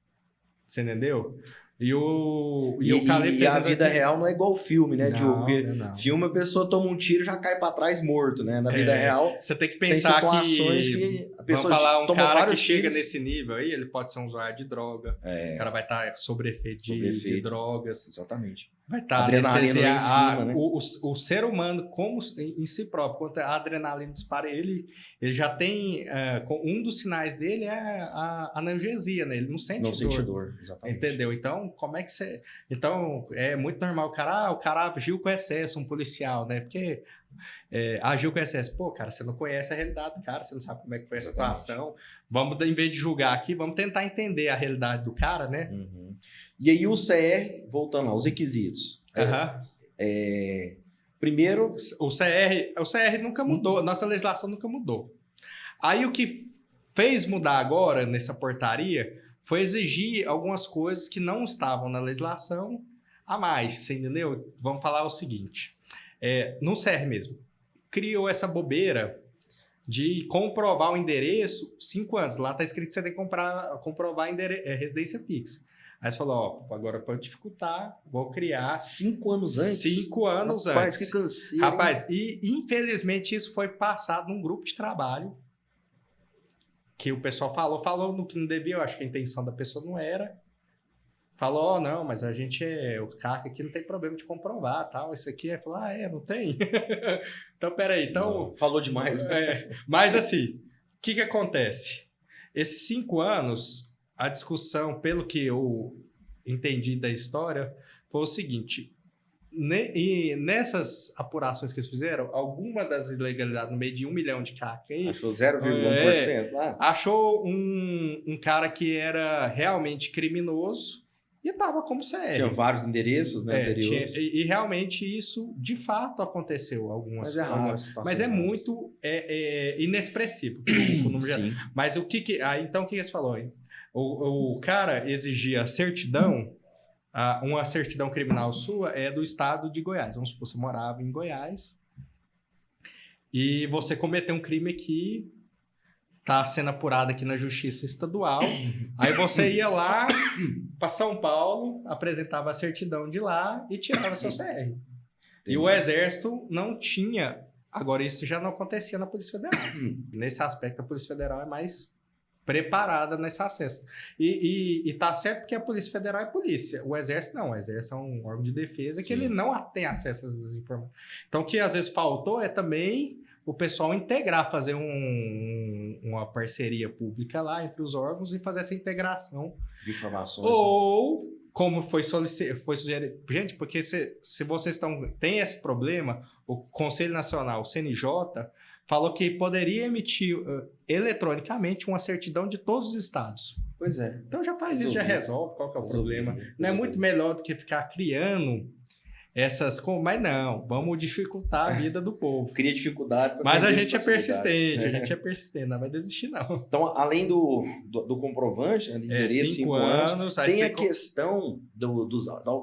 Você entendeu? E o calibre... E a vida real não é igual o filme, né, Diogo? Porque não. Filme, a pessoa toma um tiro e já cai pra trás morto, né? Na vida real, você tem que pensar tem situações que a pessoa vamos falar, um cara que chega tiros. Nesse nível aí, ele pode ser um usuário de droga, o cara vai estar sob efeito de drogas. Exatamente. Vai estar adrenalina lá em cima, né? O ser humano, como em si próprio, quando a adrenalina dispara, ele já tem... um dos sinais dele é a analgesia, né? Ele não sente dor. Exatamente. Entendeu? Então, como é que você... Então, é muito normal o cara agiu com excesso, um policial, né? Porque agiu com excesso. Pô, cara, você não conhece a realidade do cara, você não sabe como é que foi a situação. Vamos, em vez de julgar aqui, vamos tentar entender a realidade do cara, né? Uhum. E aí o CR, voltando lá, os requisitos. Primeiro... O CR nunca mudou, nossa legislação nunca mudou. Aí o que fez mudar agora, nessa portaria, foi exigir algumas coisas que não estavam na legislação a mais, você entendeu? Vamos falar o seguinte, no CR mesmo, criou essa bobeira de comprovar o endereço 5 anos. Lá está escrito que você tem que comprovar residência fixa. Aí você falou, agora para dificultar, vou criar... 5 anos antes? 5 anos antes. Rapaz, que canseiro. Rapaz, e infelizmente isso foi passado num grupo de trabalho que o pessoal falou no que não devia, eu acho que a intenção da pessoa não era. Falou, não, mas a gente o CAC aqui não tem problema de comprovar, tal, isso aqui falou, não tem. Então, peraí, então... Não, falou demais, né? Mas assim, o que acontece? Esses 5 anos... A discussão, pelo que eu entendi da história, foi o seguinte. E nessas apurações que eles fizeram, alguma das ilegalidades no meio de 1 milhão de CAC aí... Achou 0,1%. Achou um cara que era realmente criminoso e estava como CR. Tinha vários endereços, né, anteriores. E realmente isso, de fato, aconteceu. Mas é raro. Mas é muito inexpressivo. Mas o que... então, o que eles falaram, hein? O cara exigia certidão, uma certidão criminal sua é do estado de Goiás. Vamos supor, você morava em Goiás e você cometeu um crime aqui, está sendo apurado aqui na Justiça Estadual. Aí você ia lá para São Paulo, apresentava a certidão de lá e tirava seu CR. E o Exército não tinha. Agora, isso já não acontecia na Polícia Federal. Nesse aspecto, a Polícia Federal é mais preparada nesse acesso. E tá certo que a Polícia Federal é polícia. O Exército não. O Exército é um órgão de defesa que ele não tem acesso a essas informações. Então, o que às vezes faltou é também o pessoal integrar, fazer uma parceria pública lá entre os órgãos e fazer essa integração. De informações. Ou, como foi sugerido... Gente, porque se vocês têm esse problema, o Conselho Nacional, o CNJ, falou que poderia emitir eletronicamente uma certidão de todos os estados. Pois é. Então já faz isso, já resolve. Qual que é o problema? Não é muito melhor do que ficar criando essas... Mas não, vamos dificultar a vida do povo. Cria dificuldade. Mas a gente é persistente, a gente é persistente, não vai desistir não. Então, além do comprovante, né, de endereço, 5 anos, tem a questão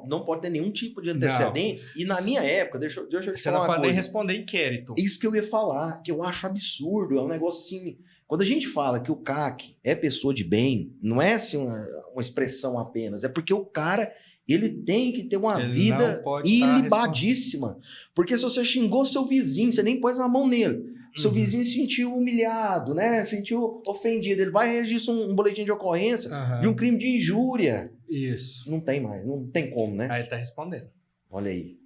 não pode ter nenhum tipo de antecedentes. Não. E na minha época, deixa eu te falar uma coisa. Você não pode nem responder inquérito. Isso que eu ia falar, que eu acho absurdo, é um negócio assim... Quando a gente fala que o CAC é pessoa de bem, não é assim uma expressão apenas, é porque o cara... Ele tem que ter uma vida ilibadíssima. Porque se você xingou seu vizinho, você nem pôs a mão nele. Seu vizinho se sentiu humilhado, né? Sentiu ofendido. Ele vai registrar um boletim de ocorrência de um crime de injúria. Isso. Não tem mais, não tem como, né? Aí ele tá respondendo. Olha aí.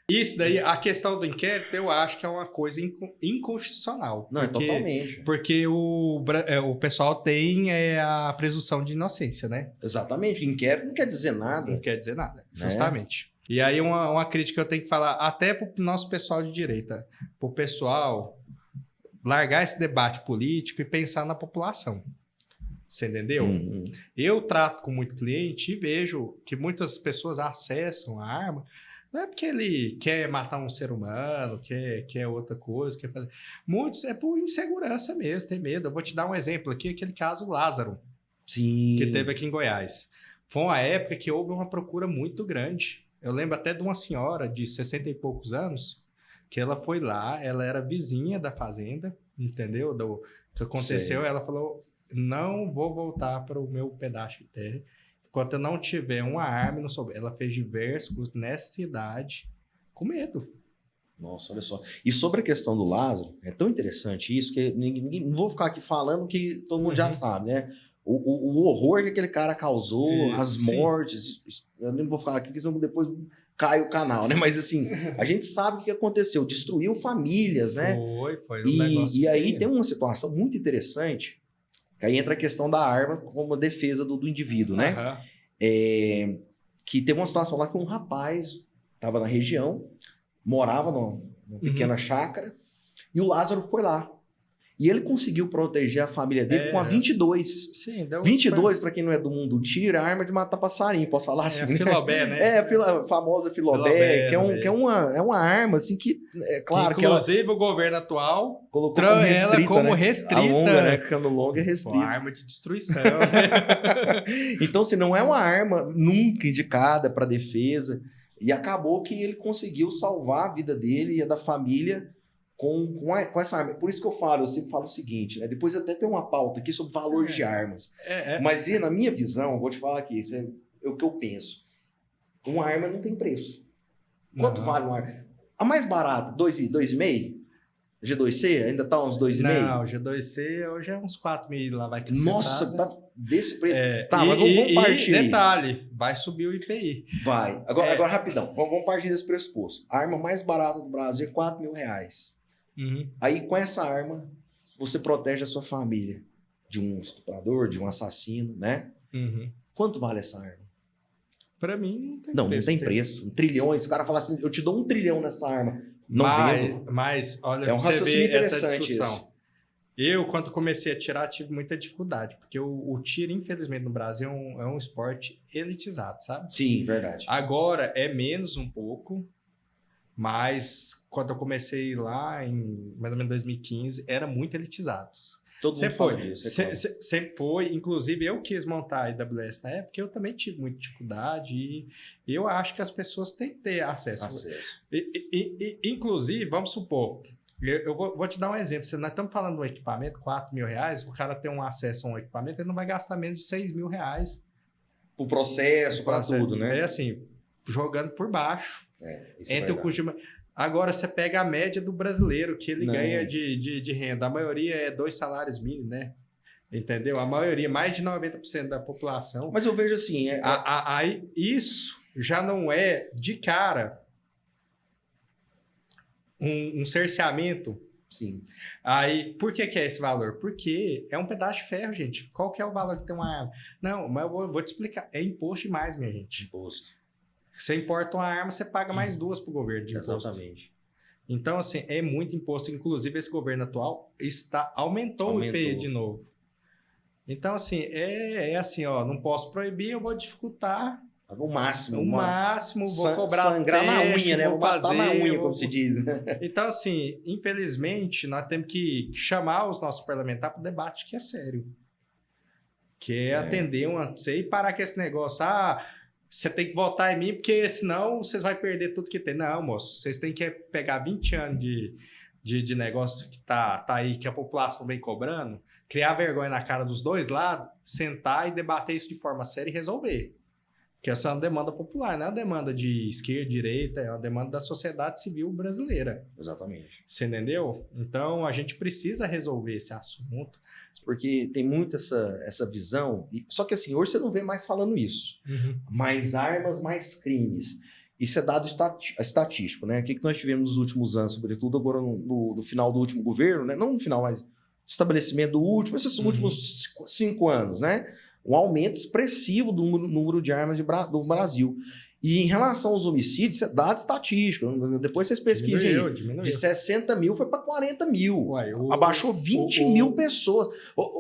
Isso daí, a questão do inquérito, eu acho que é uma coisa inconstitucional. Não, totalmente. Porque o pessoal tem a presunção de inocência, né? Exatamente. Inquérito não quer dizer nada. Não quer dizer nada, justamente. E aí, uma crítica que eu tenho que falar, até pro nosso pessoal de direita, pro pessoal largar esse debate político e pensar na população. Você entendeu? Eu trato com muito cliente e vejo que muitas pessoas acessam a arma. Não é porque ele quer matar um ser humano, quer outra coisa, quer fazer... Muitos é por insegurança mesmo, tem medo. Eu vou te dar um exemplo aqui, aquele caso Lázaro, que teve aqui em Goiás. Foi uma época que houve uma procura muito grande. Eu lembro até de uma senhora de 60 e poucos anos, que ela foi lá, ela era vizinha da fazenda, entendeu? Do que aconteceu, ela falou, não vou voltar para o meu pedaço de terra, enquanto eu não tiver uma arma, não souber. Ela fez diversos cursos nessa cidade com medo. Nossa, olha só. E sobre a questão do Lázaro, é tão interessante isso, que não vou ficar aqui falando que todo mundo já sabe, né? O horror que aquele cara causou, as mortes. Eu nem vou falar aqui, porque senão depois cai o canal, né? Mas assim, a gente sabe o que aconteceu. Destruiu famílias, né? Foi um negócio. E aí tem uma situação muito interessante. Que aí entra a questão da arma como defesa do indivíduo, né? Que teve uma situação lá que um rapaz estava na região, morava numa pequena chácara, e o Lázaro foi lá. E ele conseguiu proteger a família dele com a 22. Sim, deu 22, para quem não é do mundo do tiro, é arma de matar passarinho, posso falar assim, né? Filobé, né? A famosa Filobé, que é uma arma, assim, que é claro que inclusive o governo atual colocou ela como restrita. A longa, né? Cano longa é restrita. Uma arma de destruição, né? Então, assim, não é uma arma nunca indicada para defesa. E acabou que ele conseguiu salvar a vida dele e a da família com essa arma. Por isso que eu sempre falo o seguinte, né? Depois eu até tenho uma pauta aqui sobre valor de armas. Mas na minha visão, vou te falar aqui, isso é o que eu penso. Uma arma não tem preço. Quanto vale uma arma? A mais barata, 2,5? G2C? Ainda tá uns 2,5? Não, G2C hoje é uns 4 mil lá, vai crescer. Nossa, tá desse preço. Mas vamos partir. E detalhe, vai subir o IPI. Vai. Agora rapidão, vamos partir desse pressuposto. A arma mais barata do Brasil é R$4 mil. Aí, com essa arma, você protege a sua família de um estuprador, de um assassino, né? Quanto vale essa arma? Pra mim, não tem preço. Não tem preço. Trilhões. O cara fala assim, eu te dou 1 trilhão nessa arma. Não vendo. Mas, olha, é um você vê essa discussão. Esse. Eu, quando comecei a tirar, tive muita dificuldade. Porque o tiro, infelizmente, no Brasil é um esporte elitizado, sabe? Sim, verdade. Agora, é menos um pouco. Mas, quando eu comecei lá, em mais ou menos 2015, era muito elitizado. Todo mundo fala disso. Sempre foi. Inclusive, eu quis montar a IWS na época, eu também tive muita dificuldade e eu acho que as pessoas têm que ter acesso. Inclusive, vamos supor, eu vou te dar um exemplo. Se nós estamos falando de um equipamento, R$4 mil, o cara tem um acesso a um equipamento, ele não vai gastar menos de R$6 mil. O processo, para tudo, né? É assim, jogando por baixo. Entre o custo de... Agora, você pega a média do brasileiro, que ele ganha de renda. A maioria é 2 salários mínimos, né? Entendeu? A maioria, mais de 90% da população. Mas eu vejo assim... Isso já não é, de cara, um cerceamento. Sim. Aí, por que é esse valor? Porque é um pedaço de ferro, gente. Qual que é o valor que tem uma arma? Não, mas eu vou te explicar. É imposto demais, minha gente. Imposto. Você importa uma arma, você paga mais 2 para o governo de imposto. Exatamente. Então, assim, é muito imposto. Inclusive, esse governo atual aumentou o IPI de novo. Então, assim, é assim, ó, não posso proibir, eu vou dificultar. O máximo. O máximo, vou cobrar sangrar teste, na unha, né? Vou matar fazer, na unha, como se diz. Então, assim, infelizmente, nós temos que chamar os nossos parlamentares para o debate que é sério. Que é atender e parar com esse negócio. Você tem que votar em mim, porque senão vocês vão perder tudo que tem. Não, moço, vocês têm que pegar 20 anos de negócio que tá aí, que a população vem cobrando, criar vergonha na cara dos dois lados, sentar e debater isso de forma séria e resolver. Porque essa é uma demanda popular, não é uma demanda de esquerda, direita, é uma demanda da sociedade civil brasileira. Exatamente. Você entendeu? Então, a gente precisa resolver esse assunto. Porque tem muito essa visão, só que assim, hoje você não vê mais falando isso. Mais armas, mais crimes. Isso é dado estatístico, né? O que nós tivemos nos últimos anos, sobretudo agora no final do último governo, né? Não no final, mas no estabelecimento do último, esses últimos 5 anos, né? Um aumento expressivo do número de armas do Brasil. E em relação aos homicídios, isso é dado estatístico. Depois vocês pesquisem aí. De 60 mil foi para 40 mil. Abaixou 20 mil pessoas.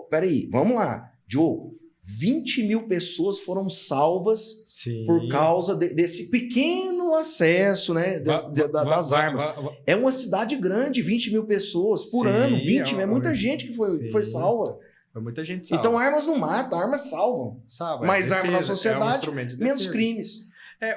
Peraí, vamos lá. Diogo, 20 mil pessoas foram salvas por causa desse pequeno acesso, né, das armas. É uma cidade grande, 20 mil pessoas por ano. 20 é muita gente que foi salva. Muita gente salva. Então armas não matam, armas salvam. Mais armas na sociedade, menos crimes.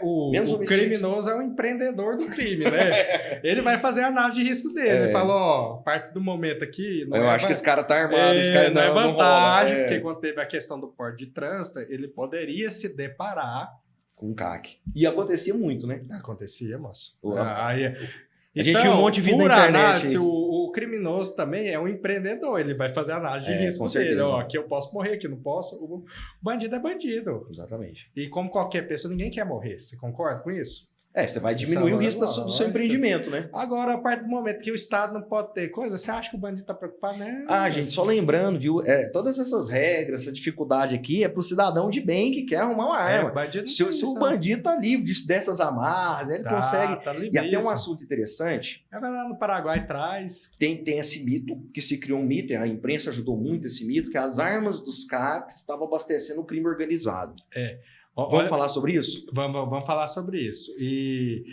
O criminoso é um empreendedor do crime, né? Ele vai fazer a análise de risco dele. Ele fala, a partir do momento aqui... Eu acho que esse cara tá armado, esse cara não é vantagem, porque quando teve a questão do porte de trânsito, ele poderia se deparar com CAC. E acontecia muito, né? Acontecia, moço. A gente viu um monte de vídeo na internet. Análise, o criminoso também é um empreendedor. Ele vai fazer análise de risco dele. Aqui eu posso morrer, aqui não posso. O bandido é bandido. Exatamente. E como qualquer pessoa, ninguém quer morrer. Você concorda com isso? Você vai diminuir o risco do seu empreendimento, né? Agora, a partir do momento que o Estado não pode ter coisa, você acha que o bandido está preocupado? Não. Gente, só lembrando, viu? Todas essas regras, essa dificuldade aqui é para o cidadão de bem que quer arrumar uma arma. Se o bandido tá livre dessas amarras, ele consegue. Tá e até um assunto interessante. Lá no Paraguai traz. Tem esse mito, que se criou um mito, a imprensa ajudou muito esse mito, que as armas dos CACs estavam abastecendo o crime organizado. Vamos falar sobre isso? Vamos falar sobre isso. E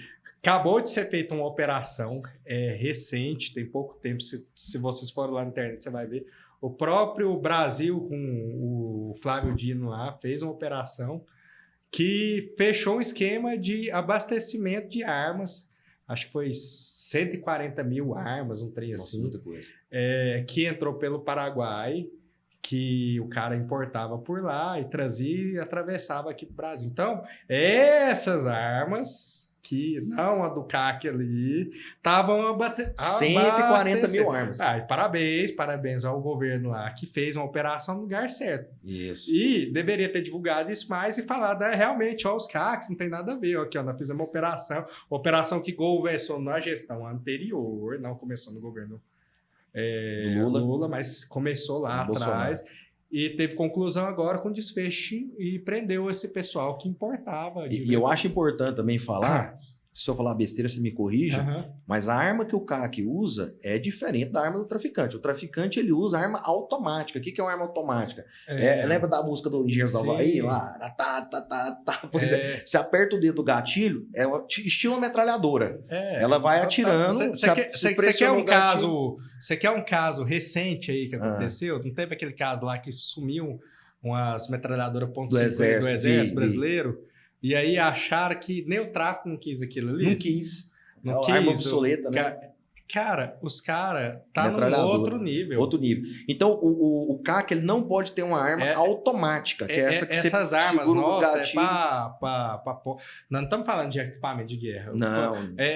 acabou de ser feita uma operação recente, tem pouco tempo. Se vocês forem lá na internet, você vai ver. O próprio Brasil, com o Flávio Dino lá, fez uma operação que fechou um esquema de abastecimento de armas. Acho que foi 140 mil armas, um trem assim. Muita coisa. Que entrou pelo Paraguai, que o cara importava por lá e trazia e atravessava aqui para o Brasil. Então, essas armas, que não a do CAC ali, estavam abatendo 140 mil armas. E parabéns ao governo lá, que fez uma operação no lugar certo. Isso. E deveria ter divulgado isso mais e falado, realmente, os CACs não tem nada a ver. Aqui, nós fizemos uma operação que começou na gestão anterior, não começou no governo Lula, mas começou lá atrás e teve conclusão agora com desfecho e prendeu esse pessoal que importava. E eu acho importante também falar, se eu falar besteira, você me corrija, mas a arma que o CAC usa é diferente da arma do traficante. O traficante, ele usa arma automática. O que é uma arma automática? Lembra da música do Engenheiros do Havaí? Lá, Pois você aperta o dedo do gatilho, é estilo metralhadora. Ela vai atirando. Você quer um caso recente aí que aconteceu? Não teve aquele caso lá que sumiu umas metralhadoras .5 do Exército Brasileiro? E aí acharam que nem o tráfico não quis aquilo ali. Não quis. Arma obsoleta, né? Cara, os caras tá num outro nível. Outro nível. Então, o CAC, ele não pode ter uma arma automática, que é essa que essas você armas, segura nossa, o gatilho. Nós não estamos falando de equipamento de guerra. Não,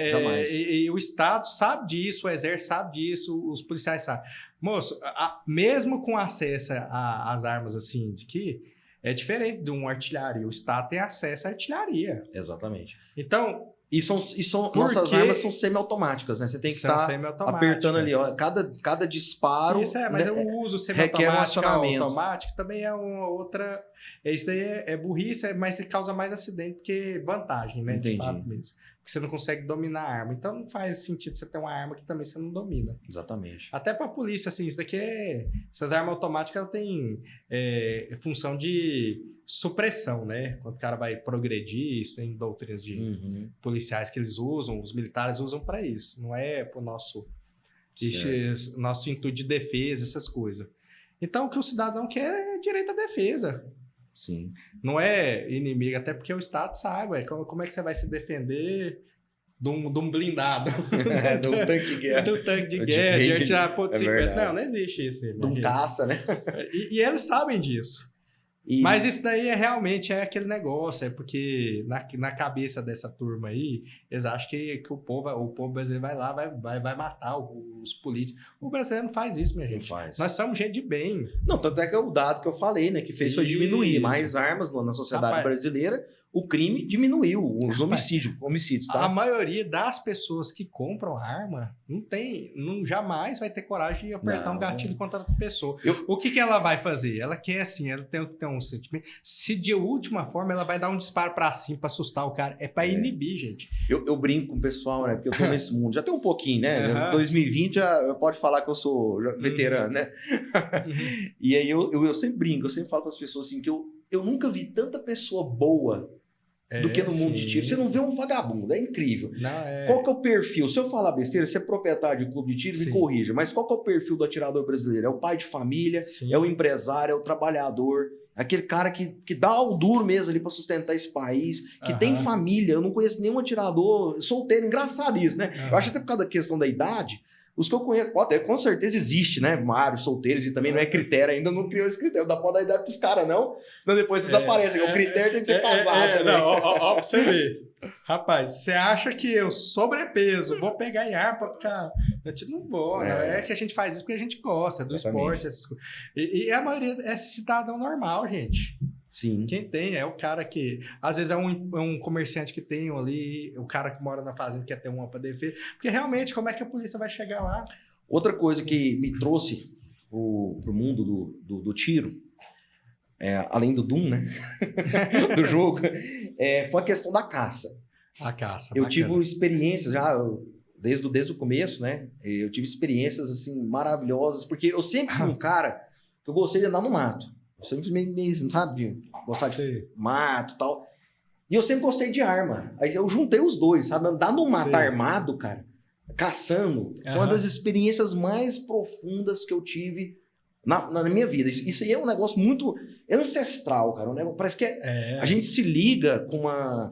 jamais. E o Estado sabe disso, o Exército sabe disso, os policiais sabem. Moço, mesmo com acesso às armas assim, de que é diferente de uma artilharia. O Estado tem acesso à artilharia. Exatamente. Então... Nossas armas são semi-automáticas, né? Você tem que estar apertando ali, ó. Cada disparo. Isso mas né, o uso semi-automático automático também é uma outra. Isso daí é burrice, mas causa mais acidente que vantagem, né? Entendi. De fato mesmo. Porque você não consegue dominar a arma. Então não faz sentido você ter uma arma que também você não domina. Exatamente. Até para a polícia, assim, isso daqui essas armas automáticas elas têm função de supressão, né? Quando o cara vai progredir, isso tem doutrinas de policiais que eles usam, os militares usam para isso. Não é para o nosso intuito de defesa, essas coisas. Então, o que o cidadão quer é direito à defesa. Sim. Não é inimigo, até porque o Estado sabe, como é que você vai se defender de um blindado? De um tanque de guerra. De um tanque de guerra, de atirar ponto 50. Não existe isso. De um caça, né? E eles sabem disso. Mas isso daí realmente é aquele negócio, é porque na cabeça dessa turma aí, eles acham que o povo brasileiro vai lá, vai matar os políticos. O brasileiro não faz isso, minha gente. Não faz. Nós somos gente de bem. Não, tanto é que é o dado que eu falei, né? Que fez foi diminuir mais armas na sociedade brasileira. O crime diminuiu, os homicídios, tá? A maioria das pessoas que compram arma jamais vai ter coragem de apertar um gatilho contra outra pessoa. O que ela vai fazer? Ela quer assim, ela tem um sentimento. Se de última forma ela vai dar um disparo pra cima pra assustar o cara, é pra inibir, gente. Eu brinco com o pessoal, né? Porque eu tô nesse mundo, já tem um pouquinho, né? 2020 já pode falar que eu sou veterano, né? E aí eu sempre brinco, eu sempre falo para as pessoas assim que eu nunca vi tanta pessoa boa do que no mundo de tiro. Você não vê um vagabundo, é incrível. Qual que é o perfil? Se eu falar besteira, você é proprietário de clube de tiro, me corrija, mas qual que é o perfil do atirador brasileiro? É o pai de família, é o empresário, é o trabalhador, aquele cara que dá o duro mesmo ali para sustentar esse país, que tem família. Eu não conheço nenhum atirador solteiro, engraçado isso, né? Eu acho até por causa da questão da idade, os que eu conheço, com certeza existe, né? Vários solteiros e também não é critério, ainda não criou esse critério. Não dá pra dar idade pros caras, não. Senão depois vocês aparecem. O critério tem que ser casado também. Não, ó, pra você ver. Rapaz, você acha que eu sobrepeso, vou pegar em ar pra ficar. Não vou, é que a gente faz isso porque a gente gosta do esporte, essas coisas. E a maioria é cidadão normal, gente. Sim. Quem tem é o cara que... Às vezes é um comerciante que tem ali, o cara que mora na fazenda quer ter uma para defesa. Porque realmente, como é que a polícia vai chegar lá? Outra coisa que me trouxe pro mundo do tiro, além do Doom, né? do jogo, foi a questão da caça. A caça. Eu tive experiências já... Desde o começo, né? Eu tive experiências assim maravilhosas, porque eu sempre fui um cara que eu gostei de andar no mato. Eu sempre meio sabe, gostar de mato e tal. E eu sempre gostei de arma. Aí eu juntei os dois, sabe? Andar no mato armado, cara, caçando, foi uma das experiências mais profundas que eu tive na minha vida. Isso aí é um negócio muito ancestral, cara. Um negócio, parece que a gente se liga com a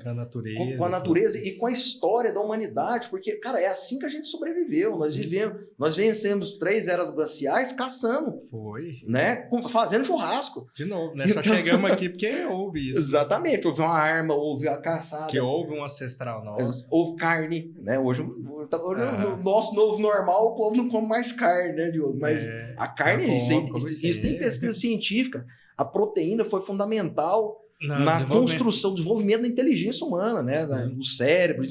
natureza e com a história da humanidade, porque, cara, é assim que a gente sobreviveu. Nós vencemos 3 eras glaciais caçando. Foi. Né? Fazendo churrasco. De novo, né? Só chegamos aqui porque houve isso. Exatamente. Houve uma arma, houve a caçada. Que houve um ancestral nosso. Houve carne, né? Hoje no nosso novo normal, o povo não come mais carne, né, Diogo? Mas a carne, isso tem pesquisa científica. A proteína foi fundamental na construção, desenvolvimento da inteligência humana, né? Do cérebro,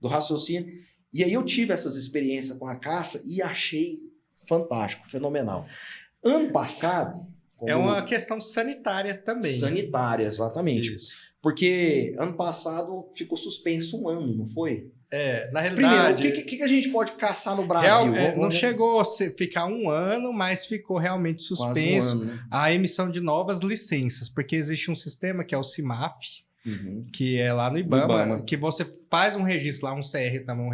do raciocínio. E aí eu tive essas experiências com a caça e achei fantástico, fenomenal. Ano passado... É uma questão sanitária também. Sanitária, exatamente. Isso. Porque ano passado ficou suspenso um ano, não foi? Na realidade... Primeiro, o que a gente pode caçar no Brasil? Não chegou a ficar um ano, mas ficou realmente suspenso a emissão de novas licenças, porque existe um sistema que é o CIMAF, que é lá no IBAMA, que você faz um registro lá, um CR também,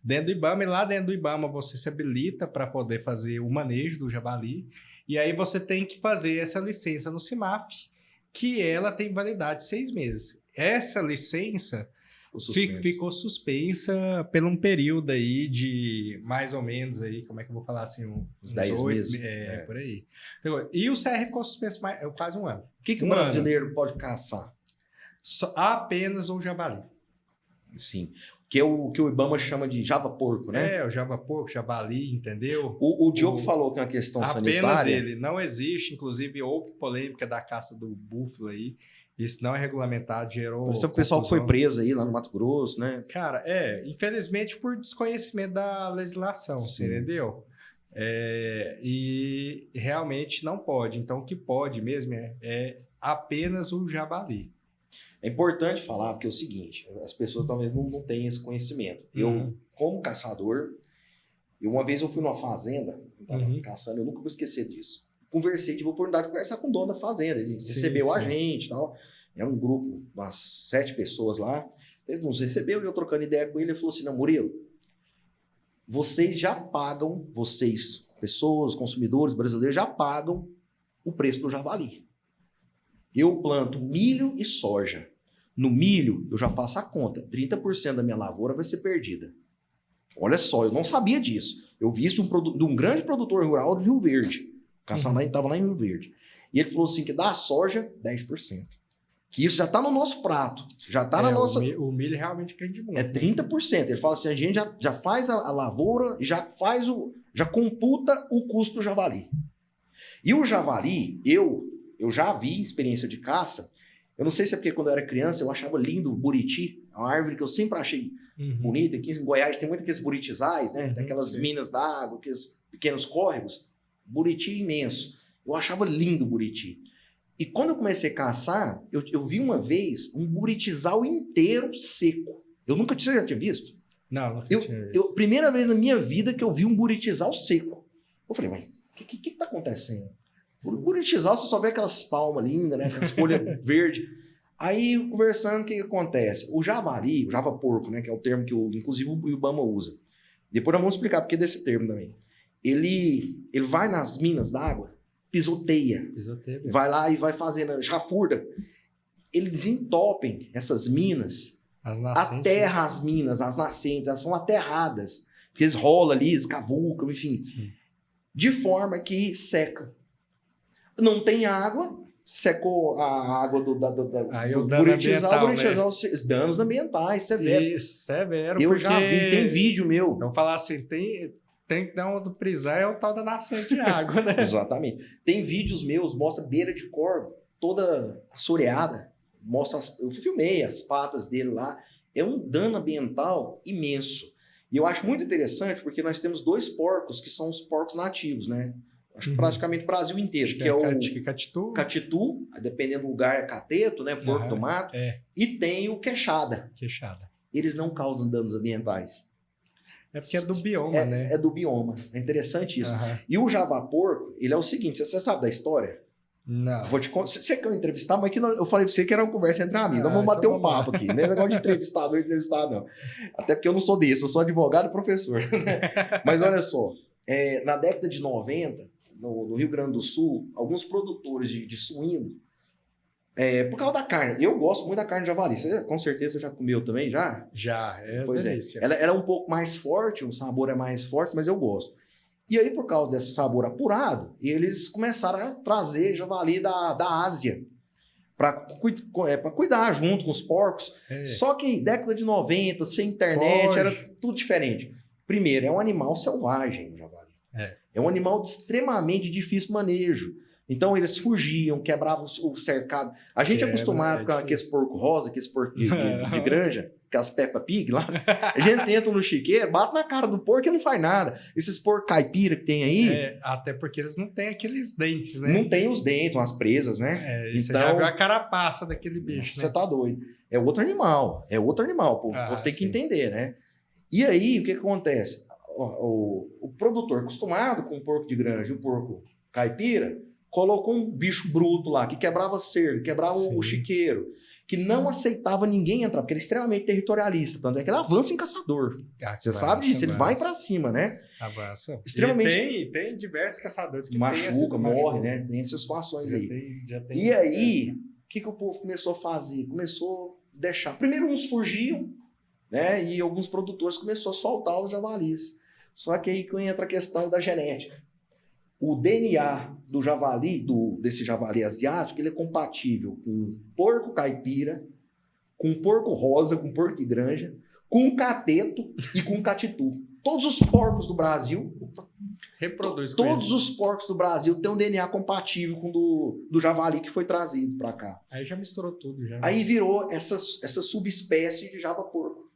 dentro do IBAMA, e lá dentro do IBAMA você se habilita para poder fazer o manejo do javali, e aí você tem que fazer essa licença no CIMAF, que ela tem validade de 6 meses. Essa licença... ficou suspensa por um período aí de mais ou menos aí, como é que eu vou falar assim, uns 10 meses. Por aí. Então, e o CR ficou suspenso quase um ano. O que o brasileiro pode caçar? Apenas o javali. Sim. Que é o que o IBAMA chama de java-porco, né? O java-porco, javali, entendeu? O Diogo falou que é uma questão sanitária. Apenas ele. Não existe, inclusive, houve polêmica da caça do búfalo aí. Isso não é regulamentado, gerou... Por exemplo, o pessoal que foi preso aí lá no Mato Grosso, né? Cara, infelizmente por desconhecimento da legislação, entendeu? E realmente não pode. Então, o que pode mesmo é apenas o javali. É importante falar, porque é o seguinte, as pessoas talvez não tenham esse conhecimento. Eu, como caçador, uma vez eu fui numa fazenda, caçando, eu nunca vou esquecer disso. Conversei, tive a oportunidade de conversar com o dono da fazenda, ele recebeu a gente e tal. Era um grupo, umas 7 pessoas lá. Ele nos recebeu e eu trocando ideia com ele, ele falou assim, não, Murilo, vocês já pagam, pessoas, consumidores brasileiros, já pagam o preço do javali. Eu planto milho e soja. No milho, eu já faço a conta. 30% da minha lavoura vai ser perdida. Olha só, eu não sabia disso. Eu vi isso de um grande produtor rural de Rio Verde. O Caçanai estava lá em Rio Verde. E ele falou assim que da soja, 10%. Que isso já está no nosso prato. Já está na nossa... O milho realmente rende muito. É 30%. Ele fala assim, a gente já faz a lavoura, já computa o custo do javali. E o javali, eu já vi experiência de caça. Eu não sei se é porque quando eu era criança eu achava lindo o buriti, uma árvore que eu sempre achei bonita. Aqui em Goiás tem muito aqueles buritizais, né? Tem aquelas minas d'água, aqueles pequenos córregos. Buriti imenso. Eu achava lindo o buriti. E quando eu comecei a caçar, eu vi uma vez um buritizal inteiro seco. Você já tinha visto? Não tinha visto. Primeira vez na minha vida que eu vi um buritizal seco. Eu falei, mas o que tá acontecendo? O buritizal, você só vê aquelas palmas lindas, né? Aquelas folhas verdes. Aí, conversando, o que acontece? O javali, o java-porco, né? Que é o termo que, inclusive, o IBAMA usa. Depois nós vamos explicar porque desse termo também. Ele vai nas minas d'água, pisoteia. Vai lá e vai fazendo, chafurda. Eles entopem essas minas, aterra as minas, as nascentes, elas são aterradas. Porque eles rolam ali, escavucam, enfim. Sim. De forma que seca. Não tem água, secou a água do buritizal, danos ambientais, severos. Isso, severo. Eu já vi, tem vídeo meu. Vamos falar assim, tem que dar uma do prisar, é o tal da nascente de água, né? Exatamente. Tem vídeos meus, mostra beira de corvo, toda assoreada. Eu filmei as patas dele lá. É um dano ambiental imenso. E eu acho muito interessante porque nós temos 2 porcos que são os porcos nativos, né? Acho que praticamente o Brasil inteiro. Que é o catitu, dependendo do lugar é cateto, né? Porco do mato. E tem o queixada. Eles não causam danos ambientais. É porque é do bioma, né? É do bioma. É interessante isso. E o java-porco, ele é o seguinte, você sabe da história? Não. Vou te contar. Você quer eu entrevistar, mas eu falei pra você que era uma conversa entre amigos. Então vamos bater um papo aqui. Não é negócio de entrevistado, não. Até porque eu não sou desse, eu sou advogado e professor. Mas olha só, na década de 90, no Rio Grande do Sul, alguns produtores de suíno, por causa da carne. Eu gosto muito da carne de javali. Você, com certeza, você já comeu também, já? Já, pois delícia. Ela é um pouco mais forte, o sabor é mais forte, mas eu gosto. E aí, por causa desse sabor apurado, eles começaram a trazer javali da Ásia para cuidar junto com os porcos. Só que década de 90, sem internet, era tudo diferente. Primeiro, é um animal selvagem, o javali. É um animal de extremamente difícil manejo. Então, eles fugiam, quebravam o cercado. A gente é acostumado com aqueles porco rosa, aqueles porco de granja, aquelas Peppa Pig lá. A gente entra no chiqueiro, bate na cara do porco e não faz nada. Esses porcos caipira que tem aí... até porque eles não têm aqueles dentes, né? Não tem os dentes, umas presas, né? Então, você já viu a carapaça daquele bicho, Você tá doido. É outro animal. O povo tem que entender, né? E aí, o que acontece? O produtor acostumado com o porco de granja e o porco caipira... colocou um bicho bruto lá, que quebrava cerco, quebrava o chiqueiro, que não aceitava ninguém entrar, porque ele é extremamente territorialista, tanto é que ele avança em caçador. Você sabe disso, ele vai pra cima, né? Avança. Extremamente... Tem diversos caçadores que machuca, morre, né? Tem essas situações aí. E aí, o que o povo começou a fazer? Começou a deixar... Primeiro uns fugiam, né? E alguns produtores começaram a soltar os javalis. Só que aí entra a questão da genética. O DNA do javali, desse javali asiático, ele é compatível com porco caipira, com porco rosa, com porco de granja, com cateto e com catitu. Todos os porcos do Brasil... Reproduz. Todos os porcos do Brasil têm um DNA compatível com o do javali que foi trazido para cá. Aí já misturou tudo. Já. Aí virou essa subespécie de java porco,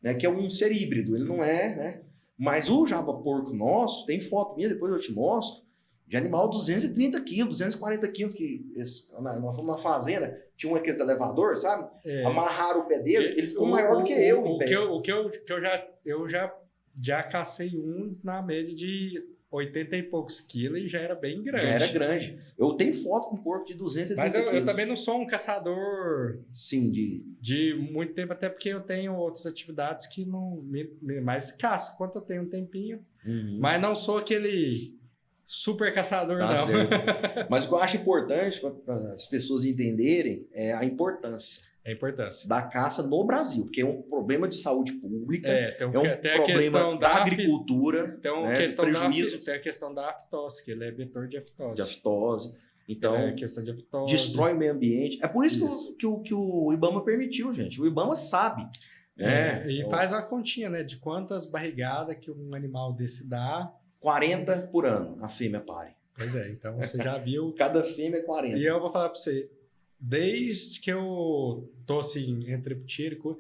né? Que é um ser híbrido. Ele não é, né? Mas o java porco nosso, tem foto minha, depois eu te mostro, de animal 230 quilos, 240 quilos, que nós fomos na fazenda, tinha um aquele elevador, sabe? Amarraram o pé dele, ele ficou maior do que eu. O que eu já cacei um na média de 80 e poucos quilos e já era bem grande. Já era grande. Eu tenho foto com um porco de 230 quilos. Mas eu também não sou um caçador sim, de muito tempo, até porque eu tenho outras atividades que não mais caço. Quanto eu tenho um tempinho. Mas não sou aquele super caçador, não. Certo. Mas o que eu acho importante para as pessoas entenderem é a importância. É a importância da caça no Brasil, porque é um problema de saúde pública, tem um problema da agricultura, tem a questão da aftosse, que ele é vetor de aftosse. Então, questão de aftosse. Destrói o meio ambiente. É por isso que o IBAMA permitiu, gente. O IBAMA sabe. Faz uma continha, né? De quantas barrigadas que um animal desse dá. 40 por ano, a fêmea pare. Pois é, então você já viu. Cada fêmea é 40. E eu vou falar para você, desde que eu tô assim, entre tiro,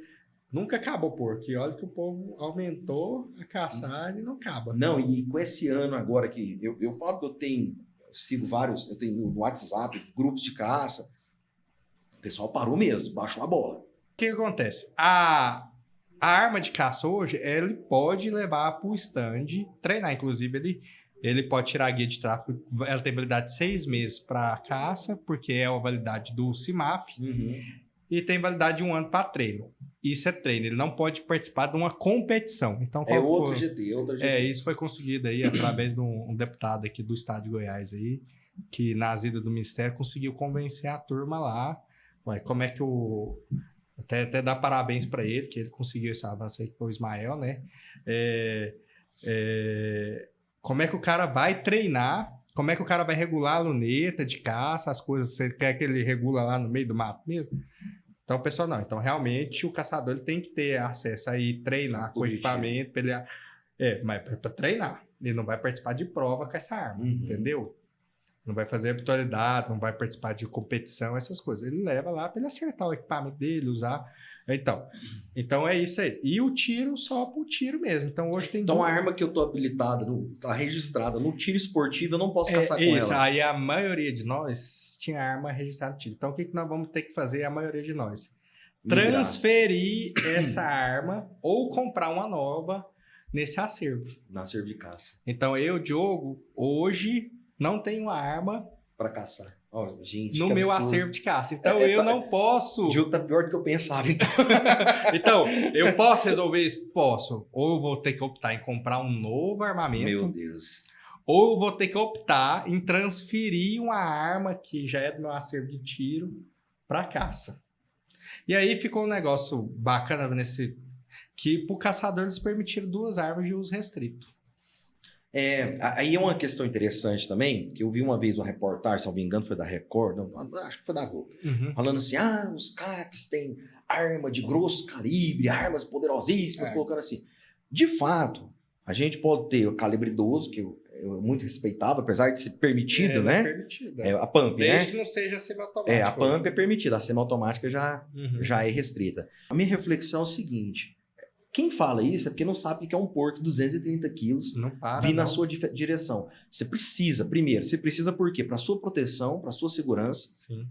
nunca acabou porco. E olha que o povo aumentou a caçar e não acaba. Não, e com esse ano agora que eu falo que eu sigo vários, eu tenho no WhatsApp, grupos de caça, o pessoal parou mesmo, baixou a bola. O que acontece? A arma de caça hoje, ele pode levar para o stand, treinar, inclusive, ele pode tirar a guia de tráfego, ela tem validade de 6 meses para caça, porque é a validade do CIMAF, e tem validade de 1 ano para treino. Isso é treino, ele não pode participar de uma competição. Então, outra GT. Isso foi conseguido aí através de um deputado aqui do estado de Goiás, aí, que nas idas do Ministério conseguiu convencer a turma lá. Ué, como é que Até dar parabéns para ele, que ele conseguiu esse avanço aí com o Ismael, né? Como é que o cara vai treinar, como é que o cara vai regular a luneta de caça, as coisas, você quer que ele regula lá no meio do mato mesmo? Então, pessoal, não. Então, realmente, o caçador ele tem que ter acesso aí, treinar com equipamento, para ele... mas para treinar. Ele não vai participar de prova com essa arma, entendeu? Não vai fazer habitualidade, não vai participar de competição, essas coisas. Ele leva lá para ele acertar o equipamento dele, usar. Então é isso aí. E o tiro só pro tiro mesmo. Então hoje tem... Então a arma que eu tô habilitada, tá registrada no tiro esportivo, eu não posso caçar com ela. Aí a maioria de nós tinha arma registrada no tiro. Então o que nós vamos ter que fazer, a maioria de nós? Transferir essa arma ou comprar uma nova nesse acervo. No acervo de caça. Então eu, Diogo, hoje... não tenho uma arma para caçar. Gente, no meu acervo de caça. Então eu não posso... O jogo tá pior do que eu pensava, então. Então, eu posso resolver isso? Posso. Ou eu vou ter que optar em comprar um novo armamento. Meu Deus. Ou eu vou ter que optar em transferir uma arma que já é do meu acervo de tiro para caça. E aí ficou um negócio bacana que pro caçador eles permitiram 2 armas de uso restrito. Aí é uma questão interessante também, que eu vi uma vez uma reportagem, se não me engano foi da Record, não, acho que foi da Globo, falando assim, os CACs têm arma de grosso calibre, armas poderosíssimas, colocando assim. De fato, a gente pode ter o calibre 12, que eu muito respeitável, apesar de ser permitido, né? Permitido. A pump, desde que não seja semiautomática. A pump é permitida, a semiautomática já é restrita. A minha reflexão é o seguinte... Quem fala isso é porque não sabe o que é um porco de 230 quilos vir na sua direção. Você precisa por quê? Para sua proteção, para sua segurança. Sim.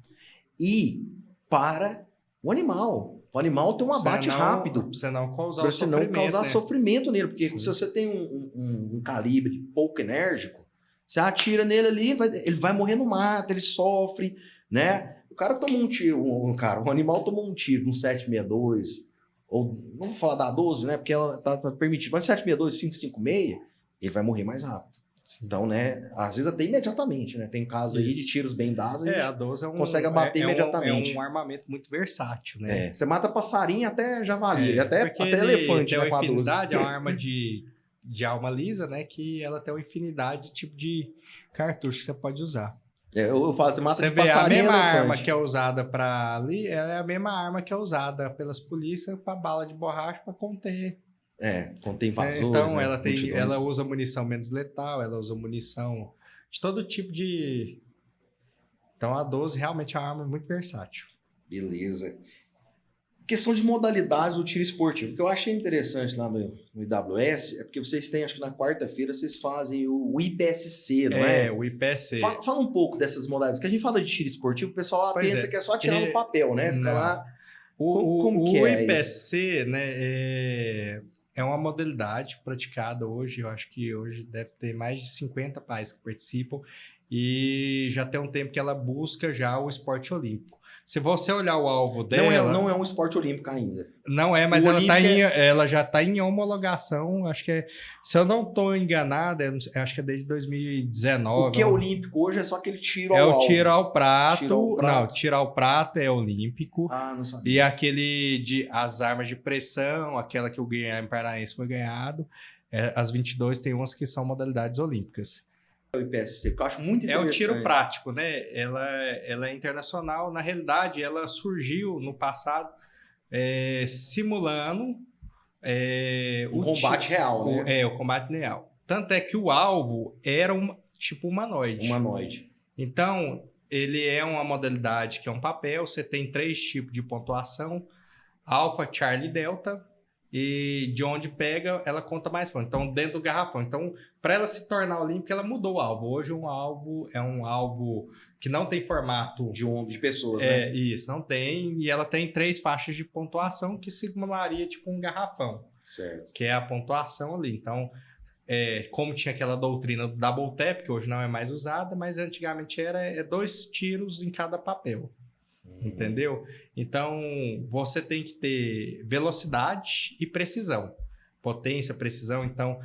E para o animal. O animal tem um abate rápido. Para você não causar sofrimento. Não causar sofrimento nele. Porque se você tem um calibre pouco enérgico, você atira nele ali, ele vai morrer no mato, ele sofre, né? O cara tomou um tiro, o animal tomou um tiro, um 762... ou não vou falar da 12, né? Porque ela tá permitida. Mas 762, 556, ele vai morrer mais rápido. Então, né, às vezes até imediatamente, né? Tem casos aí de tiros bem dados, a 12 consegue abater imediatamente. É um armamento muito versátil, né? Você mata passarinho até javali, até elefante, né, com a 12. É uma arma de alma lisa, né? Que ela tem uma infinidade de tipo de cartucho que você pode usar. Eu falo, você mata de a passarinho, mesma arma que é usada para ali, ela é a mesma arma que é usada pelas polícias para bala de borracha para conter. Contém invasores, então, né? ela usa munição menos letal, ela usa munição de todo tipo de... Então, a 12 realmente é uma arma muito versátil. Beleza. Questão de modalidades do tiro esportivo. O que eu achei interessante lá no IWS é porque vocês têm, acho que na quarta-feira, vocês fazem o IPSC, não é? O IPSC. Fala um pouco dessas modalidades. Porque a gente fala de tiro esportivo, o pessoal pensa que é só tirar no papel, né? Fica lá... Como que é o IPSC, né, é uma modalidade praticada hoje, eu acho que hoje deve ter mais de 50 países que participam, e já tem um tempo que ela busca já o esporte olímpico. Se você olhar o alvo dela... Não é um esporte olímpico ainda. Não é, mas ela já está em homologação, acho que se eu não estou enganado, acho que é desde 2019. O que é olímpico hoje é só aquele tiro ao alvo. É o tiro ao prato. Não, tiro ao prato é olímpico. Ah, não sabia. E aquele as armas de pressão, aquela que o Guilherme Paranaense foi ganhado, as 22 tem umas que são modalidades olímpicas. O IPSC, que eu acho muito interessante. É o tiro prático, né? Ela é internacional. Na realidade, ela surgiu no passado simulando o combate real, né? O combate real. Tanto é que o alvo era tipo humanoide. Humanoide. Então, ele é uma modalidade que é um papel. Você tem 3 tipos de pontuação: Alpha, Charlie, Delta. E de onde pega, ela conta mais pontos. Então, dentro do garrafão. Então, para ela se tornar olímpica, ela mudou o alvo. Hoje, um alvo é um alvo que não tem formato... De pessoas, né? Isso, não tem. E ela tem 3 faixas de pontuação que simularia tipo um garrafão. Certo. Que é a pontuação ali. Então, como tinha aquela doutrina do double tap, que hoje não é mais usada, mas antigamente era 2 tiros em cada papel. Entendeu? Então, você tem que ter velocidade e precisão. Potência, precisão. Então,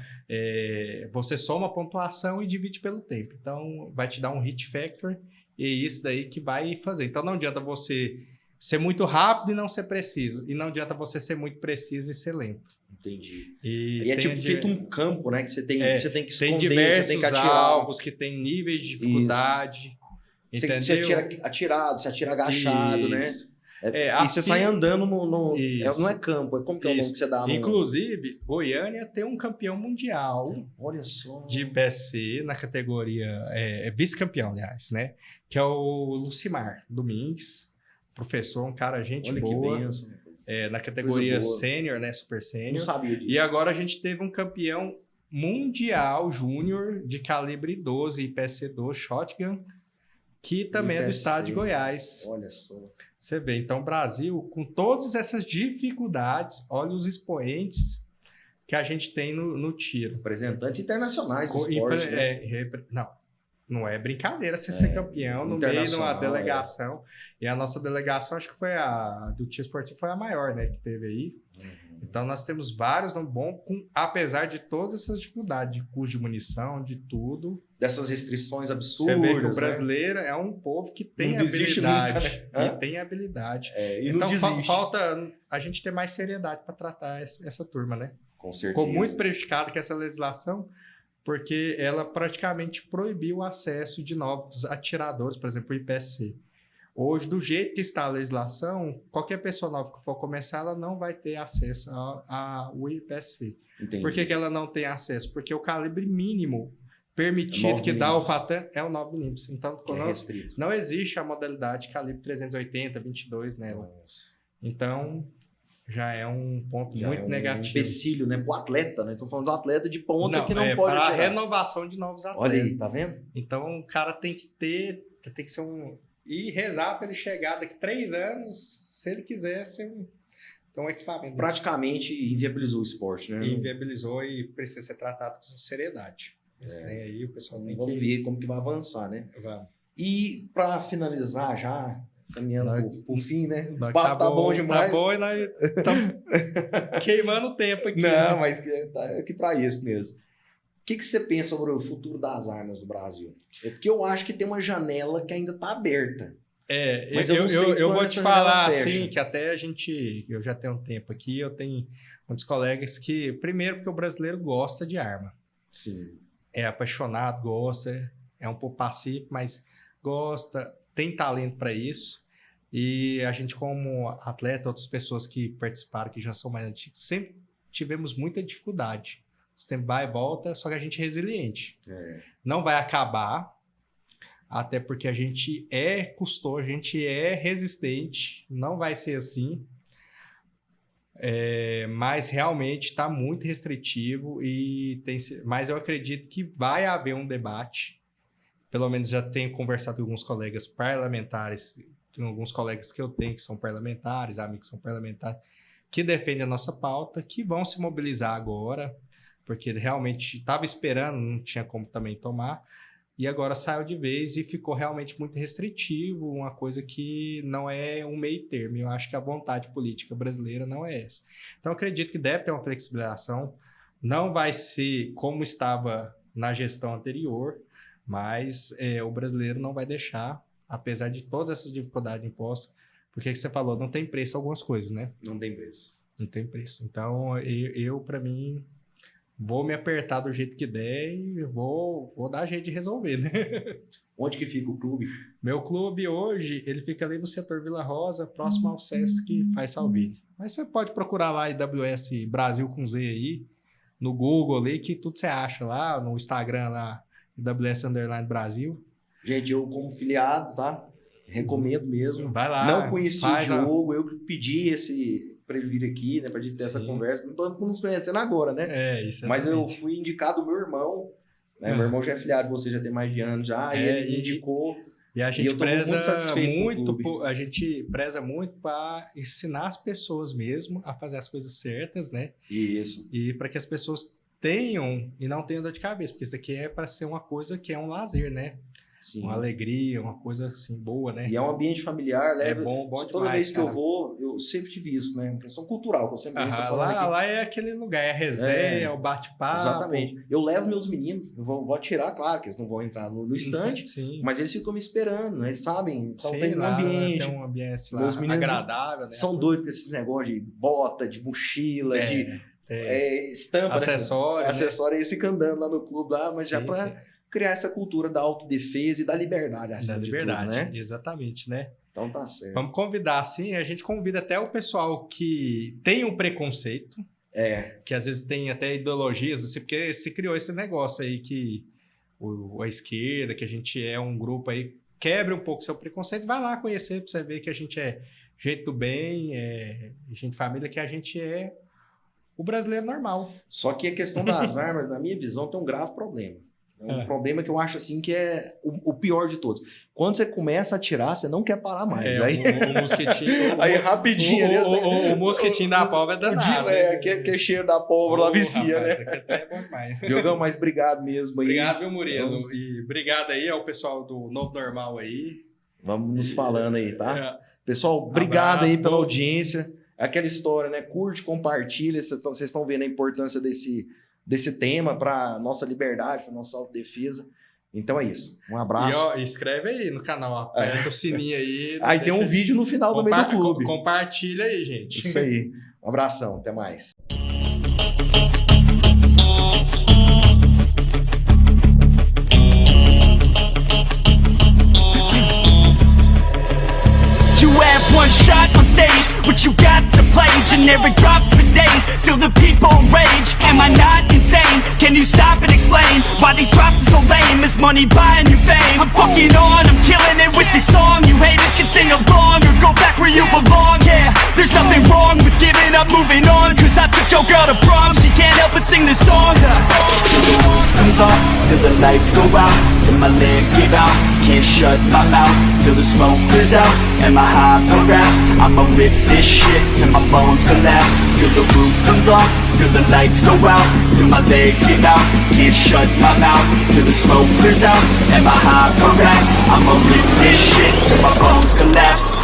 você soma a pontuação e divide pelo tempo. Então, vai te dar um hit factor e isso daí que vai fazer. Então, não adianta você ser muito rápido e não ser preciso. E não adianta você ser muito preciso e ser lento. Entendi. E é tipo feito um campo, né? Que você tem que esconder, tem diversos você tem que atirar. Alvos que tem níveis de dificuldade. Isso. Você atira atirado, você atira agachado, isso. né? E você sai andando não é campo, como que é o nome que você dá? Inclusive, Goiânia tem um campeão mundial. Olha só. De IPSC na categoria... vice-campeão, aliás, né? Que é o Lucimar Domingues. Professor, um cara, gente boa. Que benção. Na categoria sênior, né? Super sênior. Não sabia disso. E agora a gente teve um campeão mundial júnior de calibre 12, IPSC 2 Shotgun, que também é do estado de Goiás. Olha só. Você vê, então, o Brasil, com todas essas dificuldades, olha os expoentes que a gente tem no tiro. Representantes internacionais do esporte, né? Não é brincadeira você ser campeão no meio de uma delegação. E a nossa delegação, acho que foi a do tiro esportivo, foi a maior, né, que teve aí. Então, nós temos vários no bom, apesar de todas essas dificuldades, de custo de munição, de tudo. Dessas restrições absurdas. Você vê que o brasileiro é um povo que tem habilidade. Nunca, né? E tem habilidade. Então, falta a gente ter mais seriedade para tratar essa turma, né? Com certeza. Ficou muito prejudicado com essa legislação, porque ela praticamente proibiu o acesso de novos atiradores, por exemplo, o IPSC. Hoje, do jeito que está a legislação, qualquer pessoa nova que for começar, ela não vai ter acesso ao IPSC. Entendi. Por que ela não tem acesso? Porque o calibre mínimo permitido que dá o FATAN é o 9mm. Então, não existe a modalidade calibre 380, 22 nela. Nossa. Então, já é um ponto muito negativo. Um empecilho, né? Para o atleta, né? Estamos falando do atleta de ponta que não pode para a renovação de novos atletas. Olha aí, tá vendo? Então, o cara tem que ser e rezar para ele chegar daqui 3 anos, se ele quiser ser um equipamento. Praticamente inviabilizou o esporte, né? Inviabilizou e precisa ser tratado com seriedade. Esse trem aí, o pessoal tem Vamos ver como que vai avançar, né? Vamos. E para finalizar já, caminhando por fim, né? O papo tá bom demais. Tá bom e nós estamos queimando o tempo aqui. Não, mas é aqui para isso mesmo. que você pensa sobre o futuro das armas no Brasil? É porque eu acho que tem uma janela que ainda está aberta. Mas eu vou te falar assim, que até eu já tenho um tempo aqui, eu tenho muitos colegas que, primeiro, porque o brasileiro gosta de arma. Sim. É apaixonado, gosta, é um pouco pacífico, mas gosta, tem talento para isso. E a gente, como atleta, outras pessoas que participaram, que já são mais antigos, sempre tivemos muita dificuldade. O tempo vai e volta, só que a gente é resiliente. Não vai acabar, até porque a gente é custoso, a gente é resistente, não vai ser assim. Mas realmente está muito restritivo, mas eu acredito que vai haver um debate. Pelo menos já tenho conversado com alguns colegas parlamentares, tem alguns colegas que eu tenho que são parlamentares, amigos que são parlamentares, que defendem a nossa pauta, que vão se mobilizar agora, porque realmente estava esperando, não tinha como também tomar, e agora saiu de vez e ficou realmente muito restritivo, uma coisa que não é um meio termo. Eu acho que a vontade política brasileira não é essa. Então, eu acredito que deve ter uma flexibilização, não vai ser como estava na gestão anterior, mas o brasileiro não vai deixar, apesar de todas essas dificuldades impostas, porque você falou, não tem preço algumas coisas, né? Não tem preço. Não tem preço. Então, eu para mim, vou me apertar do jeito que der e vou dar jeito de resolver, né? Onde que fica o clube? Meu clube hoje, ele fica ali no setor Vila Rosa, próximo ao Sesc Faisalville. Mas você pode procurar lá IWS Brasil com Z aí, no Google ali, que tudo você acha lá, no Instagram lá, IWS_Brasil. Gente, eu como filiado, tá? Recomendo mesmo. Vai lá. Não conheci o Diogo, eu pedi para ele vir aqui, né? Pra gente ter essa conversa. Não tô nos conhecendo agora, né? Isso. Mas eu fui indicado do meu irmão, né? Meu irmão já é filiado, você já tem mais de anos já, e ele me indicou. E a gente a gente preza muito para ensinar as pessoas mesmo a fazer as coisas certas, né? Isso. E para que as pessoas tenham e não tenham dor de cabeça, porque isso daqui é para ser uma coisa que é um lazer, né? Sim. Uma alegria, uma coisa assim boa, né? E é um ambiente familiar, leva. É bom toda demais, vez que eu vou, eu sempre tive isso, né? Uma questão cultural, que eu sempre tô falando aqui. Lá é aquele lugar, é a resenha, é o bate-papo. Exatamente. Eu levo meus meninos, eu vou atirar, claro, que eles não vão entrar no estande, mas eles ficam me esperando, né? Eles sabem, então tem um ambiente. Tem um ambiente lá meus meninos agradável, né? São doidos com esses negócios de bota, de mochila, de estampa, acessório, né? Acessório, eles ficam andando lá no clube, lá, mas já para criar essa cultura da autodefesa e da liberdade, assim, da liberdade, tudo, né? Exatamente, né? Então tá certo. Vamos convidar, sim, a gente convida até o pessoal que tem um preconceito, que às vezes tem até ideologias, assim, porque se criou esse negócio aí que a esquerda, que a gente é um grupo aí, quebre um pouco seu preconceito, vai lá conhecer pra você ver que a gente é gente do bem, gente de família, que a gente é o brasileiro normal. Só que a questão das armas, na minha visão, tem um grave problema. É um problema que eu acho assim que é o pior de todos. Quando você começa a atirar, você não quer parar mais. Aí, o mosquitinho. Aí rapidinho ali. O mosquitinho da pólvora é danado. Que é cheiro da pólvora lá vicia, né? Isso aqui até é bom demais. Diogão, mas obrigado mesmo aí. Obrigado, meu Murilo. E obrigado aí ao pessoal do Novo Normal aí. Vamos nos falando aí, tá? Pessoal, obrigado aí pela audiência. Aquela história, né? Curte, compartilha. Vocês estão vendo a importância desse tema para nossa liberdade, para nossa autodefesa. Então é isso. Um abraço. E inscreve aí no canal, aperta o sininho aí. Aí tem um vídeo no final do meio do clube. Compartilha aí, gente. Isso aí. Um abração, até mais. One shot on stage, what you got to play? Generic drops for days, still the people rage. Am I not insane? Can you stop and explain why these drops are so lame? Is money buying you fame? I'm fucking on, I'm killing it with this song. You haters can sing along or go back where you belong. Yeah, there's nothing wrong with giving up, moving on. Cause I took your girl to prom, she can't help but sing this song. Till the roof comes off, till the lights go out, till my legs give out, can't shut my mouth, till the smoke clears out, and my high harass. I'ma rip this shit till my bones collapse. Till the roof comes off, till the lights go out, till my legs give out, can't shut my mouth, till the smoke clears out, and my high harass. I'ma rip this shit till my bones collapse.